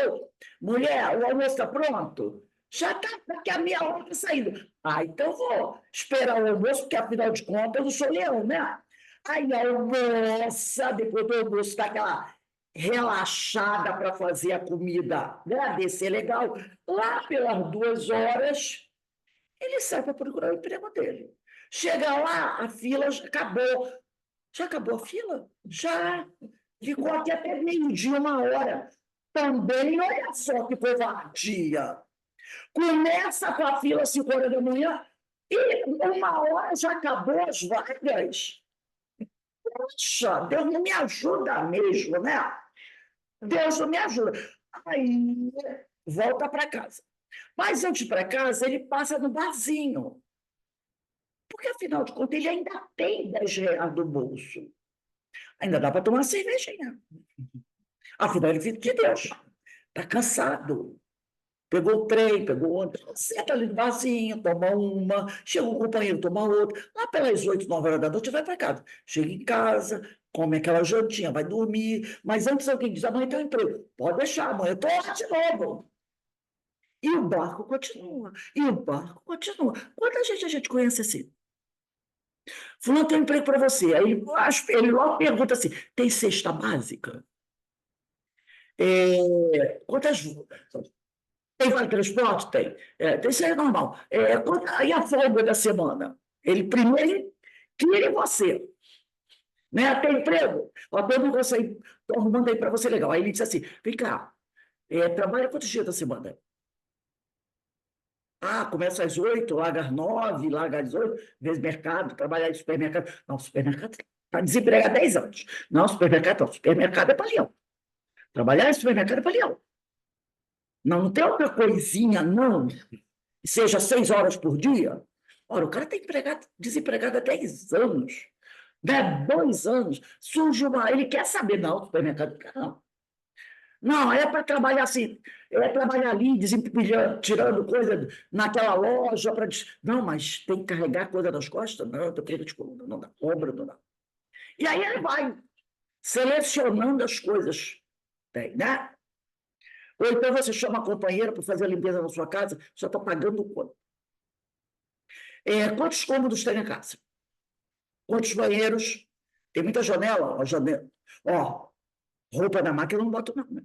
mulher, o almoço está pronto? Já está, daqui a meia hora está saindo. Ah, então vou esperar o almoço, porque afinal de contas eu não sou leão, né? Aí almoça, depois do almoço dá aquela relaxada para fazer a comida, né? Descer legal. Lá pelas 2 horas, ele sai para procurar o emprego dele. Chega lá, a fila já acabou. Já acabou a fila? Já. Ficou aqui até meio-dia, 1 hora. Também, olha só que covardia. Começa com a fila às 5 horas da manhã e 1 hora já acabou as vagas. Poxa, Deus não me ajuda mesmo, né? Deus não me ajuda. Aí volta para casa. Mas antes de ir para casa, ele passa no barzinho. Porque, afinal de contas, ele ainda tem 10 reais do bolso. Ainda dá para tomar uma cervejinha. Afinal, ele é filho de Deus. Está cansado. Pegou o trem, pegou o ônibus, senta ali no barzinho, toma uma, chega um companheiro, toma outra. Lá pelas 8, 9 horas da noite, vai para casa. Chega em casa, come aquela jantinha, vai dormir. Mas antes alguém diz: amanhã tem um emprego. Pode deixar, amanhã eu estou lá de novo. E o barco continua, e o barco continua. Quanta gente a gente conhece assim? Fulano tem um emprego para você. Aí ele logo pergunta assim: tem cesta básica? Quantas. Tem vale transporte? Tem. Isso aí é normal. E a folga da semana? Ele primeiro tira em você. Né? Tem emprego? Ó, estou arrumando aí para você legal. Aí ele diz assim: vem cá, trabalha quantos dias da semana? Ah, começa às 8, larga às 9, larga às 8, vezes mercado, trabalhar em supermercado. Não, supermercado está desempregado há 10 anos. Não, supermercado é para leão. Trabalhar em supermercado é para leão. Não, não tem outra coisinha, não. Seja 6 horas por dia. Ora, o cara está desempregado há 10 anos. Né? 2 anos. Surge ele quer saber, não, supermercado, não. Não, é para trabalhar assim, é trabalhar ali, tirando coisa naquela loja. Não, mas tem que carregar coisa nas costas? Não, estou querendo de coluna, não dá, ombro, não dá. E aí ele vai selecionando as coisas, né? Ou então você chama a companheira para fazer a limpeza na sua casa, só está pagando quanto? Quantos cômodos tem na casa? Quantos banheiros? Tem muita janela? Ó, roupa na máquina eu não boto, não. Né?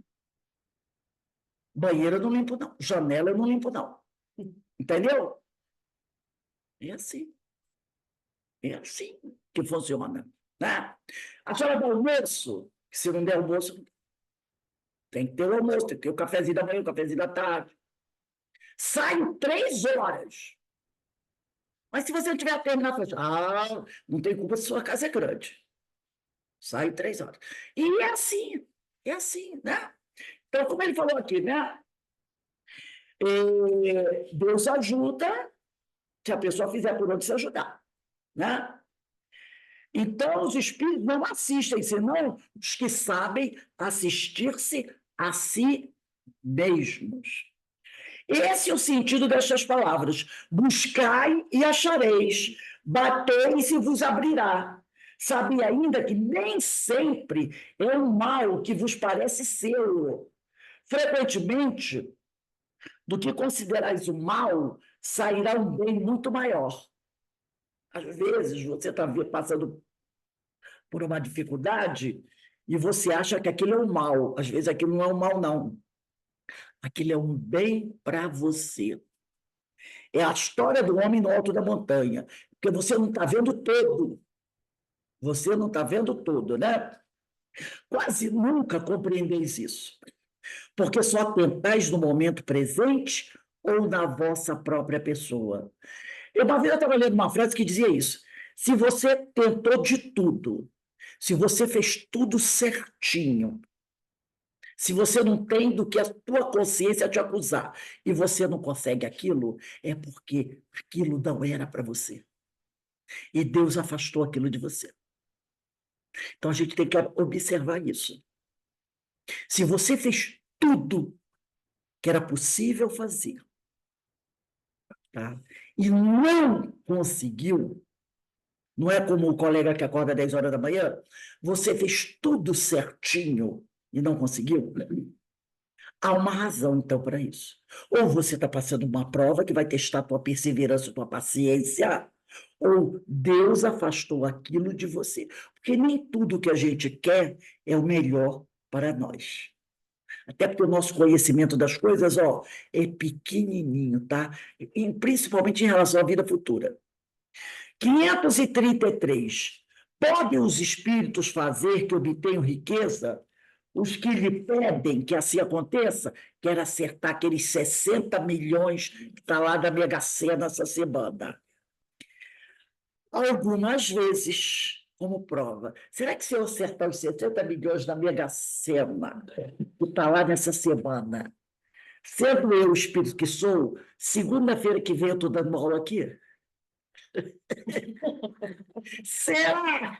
Banheiro eu não limpo, não. Janela eu não limpo, não. Entendeu? É assim. É assim que funciona. Né? A senhora dá almoço, que se não der almoço, tem que ter o almoço, tem que ter o cafezinho da manhã, o cafezinho da tarde. Saio 3 horas. Mas se você não tiver a terminar, não tem culpa se sua casa é grande. Sai 3 horas. E é assim, né? Então, como ele falou aqui, né? Deus ajuda se a pessoa fizer por onde se ajudar, né? Então, os espíritos não assistem, senão os que sabem assistir-se a si mesmos. Esse é o sentido destas palavras. Buscai e achareis, batei e se vos abrirá. Sabe ainda que nem sempre é o mal que vos parece ser. Frequentemente, do que considerais o mal, sairá um bem muito maior. Às vezes, você está passando por uma dificuldade e você acha que aquilo é um mal. Às vezes, aquilo não é um mal, não. Aquilo é um bem para você. É a história do homem no alto da montanha, porque você não está vendo todo. Você não está vendo tudo, né? Quase nunca compreendeis isso, porque só tentais no momento presente ou na vossa própria pessoa. Eu uma vez estava lendo uma frase que dizia isso: se você tentou de tudo, Se você fez tudo certinho, se você não tem do que a tua consciência te acusar e você não consegue aquilo, é porque aquilo não era para você. E Deus afastou aquilo de você. Então a gente tem que observar isso. Se você fez tudo que era possível fazer, tá? E não conseguiu, não é como o colega que acorda às 10 horas da manhã, você fez tudo certinho e não conseguiu, há uma razão, então, para isso. Ou você está passando uma prova que vai testar a tua perseverança, a tua paciência, ou Deus afastou aquilo de você. Porque nem tudo que a gente quer é o melhor para nós. Até porque o nosso conhecimento das coisas, ó, é pequenininho, tá? E principalmente em relação à vida futura. 533. Podem os espíritos fazer que obtenham riqueza? Os que lhe pedem que assim aconteça, quer acertar aqueles 60 milhões que está lá da Mega Sena essa semana. Algumas vezes, como prova. Será que se eu acertar os 60 milhões da Mega Sena, que está lá nessa semana, sendo eu o espírito que sou, segunda-feira que vem eu estou dando uma aula aqui? Será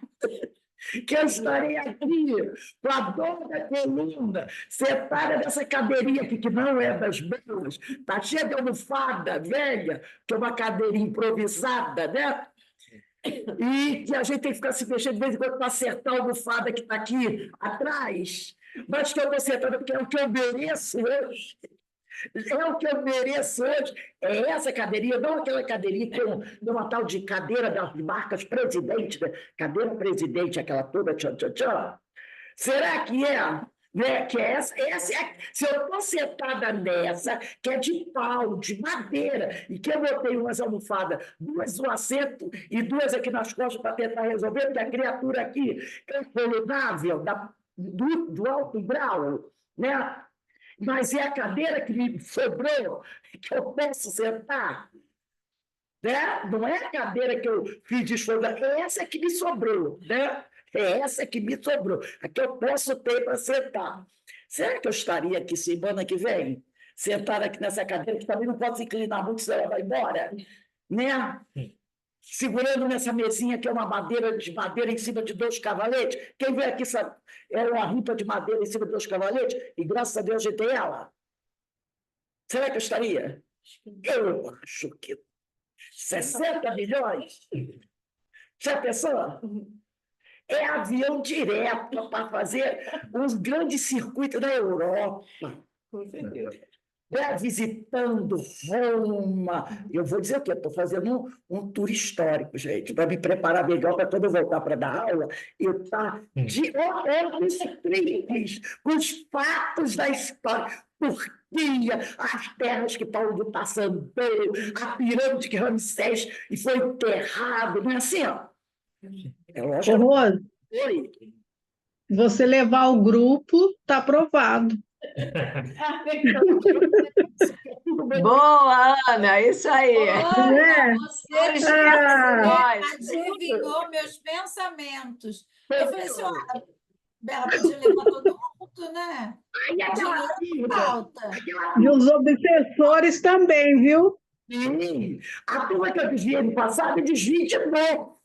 que eu estarei aqui com a dor da coluna, sentada nessa cadeirinha aqui, que não é das boas, está cheia de almofada velha, que é uma cadeirinha improvisada, né? E que a gente tem que ficar se mexendo de vez em quando para acertar a almofada que está aqui atrás, mas que eu estou sentando porque é o que eu mereço hoje. É o que eu mereço hoje. É essa cadeirinha, não aquela cadeirinha que tem uma tal de cadeira das marcas presidente, né? Cadeira presidente, aquela toda tchan, tchan, tchan. Será que é? Né? Que é essa se eu estou sentada nessa, que é de pau, de madeira, e que eu botei umas almofadas, duas no assento e duas aqui nas costas para tentar resolver, porque a criatura aqui é incolunável, do alto grau, né? Mas é a cadeira que me sobrou, que eu posso sentar. Né? Não é a cadeira que eu fiz de esforço, é essa que me sobrou. Né? É essa que me sobrou, a que eu posso ter para sentar. Será que eu estaria aqui semana que vem? Sentar aqui nessa cadeira, que também não pode se inclinar muito, senão ela vai embora. Né? Segurando nessa mesinha que é uma madeira de madeira em cima de 2 cavaletes. Quem vem aqui sabe, é uma ripa de madeira em cima de 2 cavaletes, e graças a Deus a gente tem ela. Será que eu estaria? Eu acho que 60 milhões? Já pensou? É avião direto para fazer uns grandes circuitos da Europa. Com certeza. Visitando Roma. Eu vou dizer o quê? Estou fazendo um tour histórico, gente, para me preparar melhor para quando eu voltar para dar aula, eu estar de olhos tristes com os fatos da história. Turquia, as terras que Paulo de Tarso andou, a pirâmide que Ramsés e foi enterrado, não é assim? Ó. É Ô, lógico. Rose, Oi. você levar o grupo, tá aprovado. Boa, Ana, isso aí. É. Você Ah. adivinhou meus pensamentos. Eu falei assim, olha, Bela podia levar todo mundo, né? Dinheiro falta. E os obsessores também, viu? Sim, a turma que eu desviei no passado, eu desvio de novo.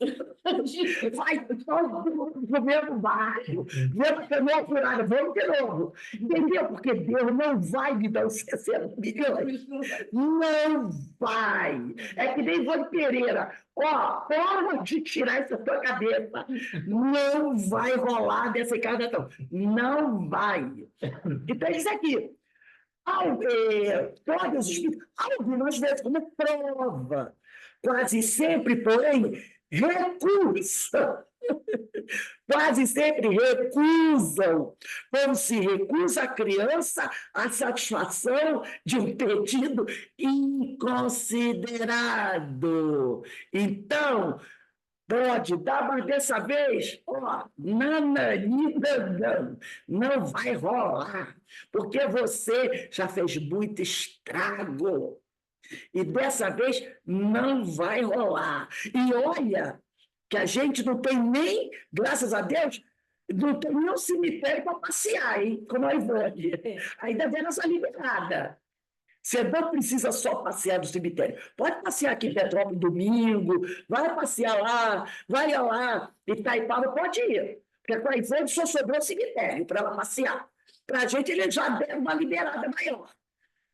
Vai todo mundo pro mesmo barco, mesma canoa furada, vamos de novo. Entendeu? Porque Deus não vai me dar os 60 milhões. Não vai. É que nem Ivone Pereira. Ó, forma de tirar isso da tua cabeça. Não vai rolar dessa encarnação. Não vai. Então, isso aqui. Pode os espíritos, algumas vezes como prova, quase sempre, porém, recusam. Quase sempre recusam, como se recusa a criança a satisfação de um pedido inconsiderado. Então, pode dar, mas dessa vez, ó, nananina, não vai rolar, porque você já fez muito estrago. E dessa vez não vai rolar. E olha que a gente não tem nem, graças a Deus, não tem nem um cemitério para passear, hein? Como a Ivone. Ainda bem essa liberada. Você não precisa só passear no cemitério. Pode passear aqui em Petrópolis domingo, vai passear lá, vai lá, Itaipava, pode ir. Porque com a Ivone só sobrou cemitério para ela passear. Para a gente, ele já deu uma liberada maior.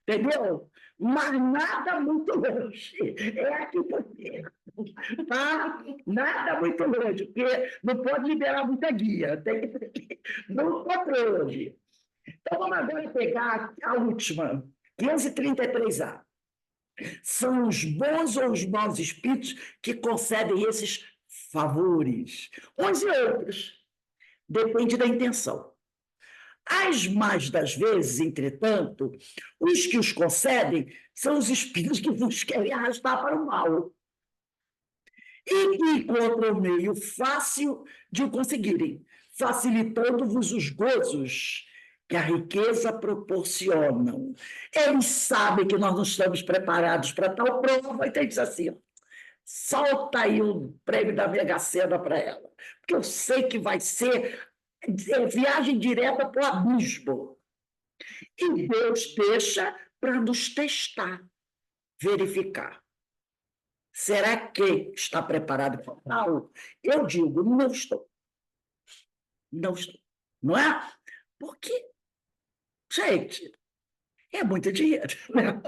Entendeu? Mas nada muito longe. É aqui por perto. Tá? Nada muito longe, porque não pode liberar muita guia. Tem que no controle. Então, vamos agora pegar a última, 533A. São os bons ou os maus espíritos que concedem esses favores. Uns e outros. Depende da intenção. As mais das vezes, entretanto, os que os concedem são os espíritos que vos querem arrastar para o mal e que encontram o meio fácil de o conseguirem, facilitando-vos os gozos que a riqueza proporcionam. Eles sabem que nós não estamos preparados para tal prova, então eles dizem assim, solta aí o prêmio da Mega Sena para ela, porque eu sei que vai ser viagem direta para o abismo. E Deus deixa para nos testar, verificar. Será que está preparado para tal? Eu digo, não estou. Não estou. Não é? Porque, gente, é muito dinheiro. Né?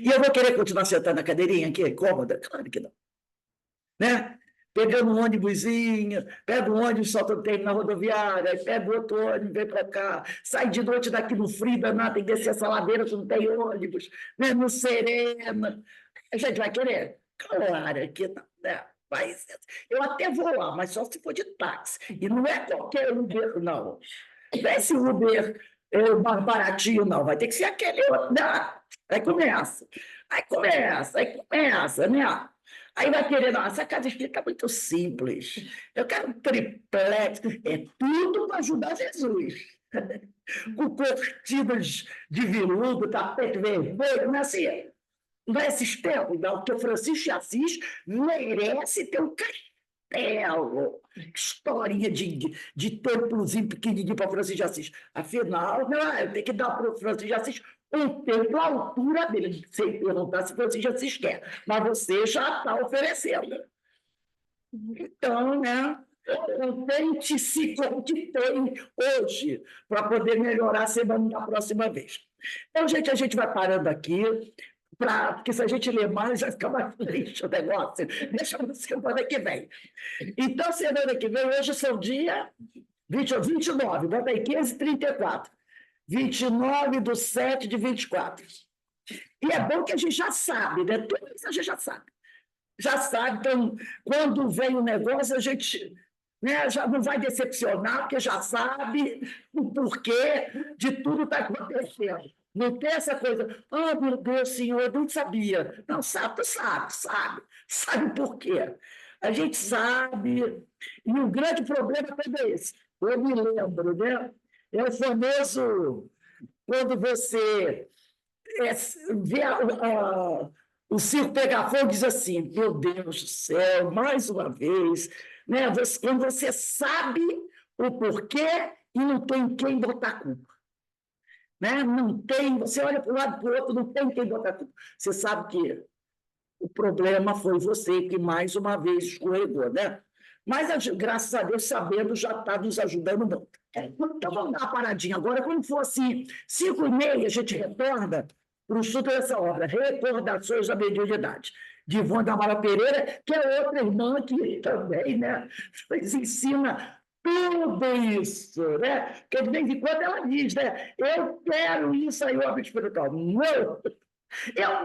E eu vou querer continuar sentando na cadeirinha aqui, cômoda? Claro que não. Né? Pegando um ônibusinho, pega um ônibus, solta o tempo na rodoviária, aí pega outro ônibus, vem para cá, sai de noite daqui no frio, danado, tem que descer essa ladeira, que não tem ônibus, né? No Serena. A gente vai querer? Claro que não, né? Eu até vou lá, mas só se for de táxi. E não é qualquer Uber, não. Não é esse Uber mais baratinho, não. Vai ter que ser aquele outro. Não. Aí começa, né? Aí vai querer, não, essa casa espírita é muito simples. Eu quero um triplex. É tudo para ajudar Jesus. Com cortinas de veludo, tapete vermelho, não é assim? Não é esses tempos, não, porque o Francisco de Assis merece ter um castelo. Historinha de templozinho pequenininho para Francisco de Assis. Afinal, não, eu tenho que dar para o Francisco de Assis um templo à altura dele, sem perguntar se o Francisco de Assis quer. Mas você já está oferecendo. Então, né? Tente se que tem hoje para poder melhorar a semana da próxima vez. Então, gente, a gente vai parando aqui. Porque se a gente ler mais, vai ficar mais triste o negócio. Deixa para semana que vem. Então, semana que vem, hoje são dia 29, bota aí, 15h34. 29/7/24. E é bom que a gente já sabe, né? Tudo isso a gente já sabe. Já sabe, então, quando vem o negócio, a gente, né, já não vai decepcionar, porque já sabe o porquê de tudo está acontecendo. Não tem essa coisa, meu Deus, senhor, eu não sabia. Não, sabe o porquê. A gente sabe, e o grande problema também é esse. Eu me lembro, né? É o famoso, quando você vê o circo pegar fogo, diz assim, meu Deus do céu, mais uma vez, né? Quando você sabe o porquê e não tem quem botar culpa. Né? Não tem, você olha para um lado e para o outro, não tem quem botar culpa. Você sabe que o problema foi você que mais uma vez escorregou, né? Mas, graças a Deus, sabendo, já está nos ajudando muito. Então, vamos dar uma paradinha agora. Quando for assim, 5h30, a gente retorna para o estudo dessa obra, Recordações da Mediunidade, de Ivone Amaral Pereira, que é outra irmã que também, né, nos ensina tudo isso, né? Porque de vez em quando ela diz, né? Eu quero isso aí, obra espiritual. Não!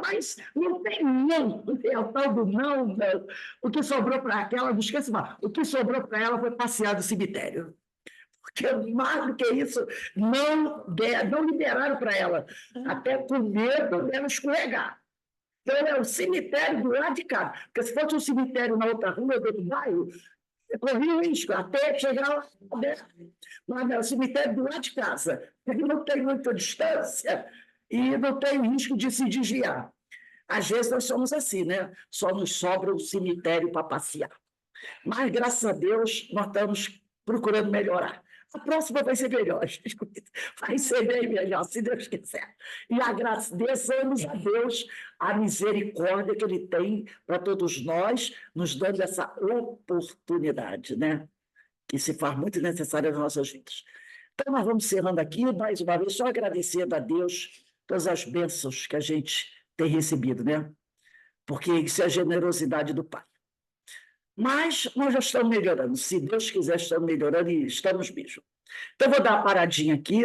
Mas não tem não, é o tal do não. O que sobrou para aquela, não esqueça mais, o que sobrou para ela foi passear no cemitério. Porque mais do que isso, não liberaram para ela, até com medo dela escorregar. Então, é o cemitério do lado de cá. Porque se fosse um cemitério na outra rua, do outro bairro, corria o risco, até chegar lá. Mas não, o cemitério do lado de casa. Ele não tem muita distância e não tem risco de se desviar. Às vezes nós somos assim, né? Só nos sobra o cemitério para passear. Mas, graças a Deus, nós estamos procurando melhorar. A próxima vai ser melhor, gente. Vai ser bem melhor, se Deus quiser. E agradeçamos a Deus a misericórdia que Ele tem para todos nós, nos dando essa oportunidade, né? Que se faz muito necessária nas nossas vidas. Então, nós vamos encerrando aqui, mais uma vez, só agradecendo a Deus todas as bênçãos que a gente tem recebido, né? Porque isso é a generosidade do Pai. Mas nós já estamos melhorando. Se Deus quiser, estamos melhorando e estamos mesmo. Então, vou dar uma paradinha aqui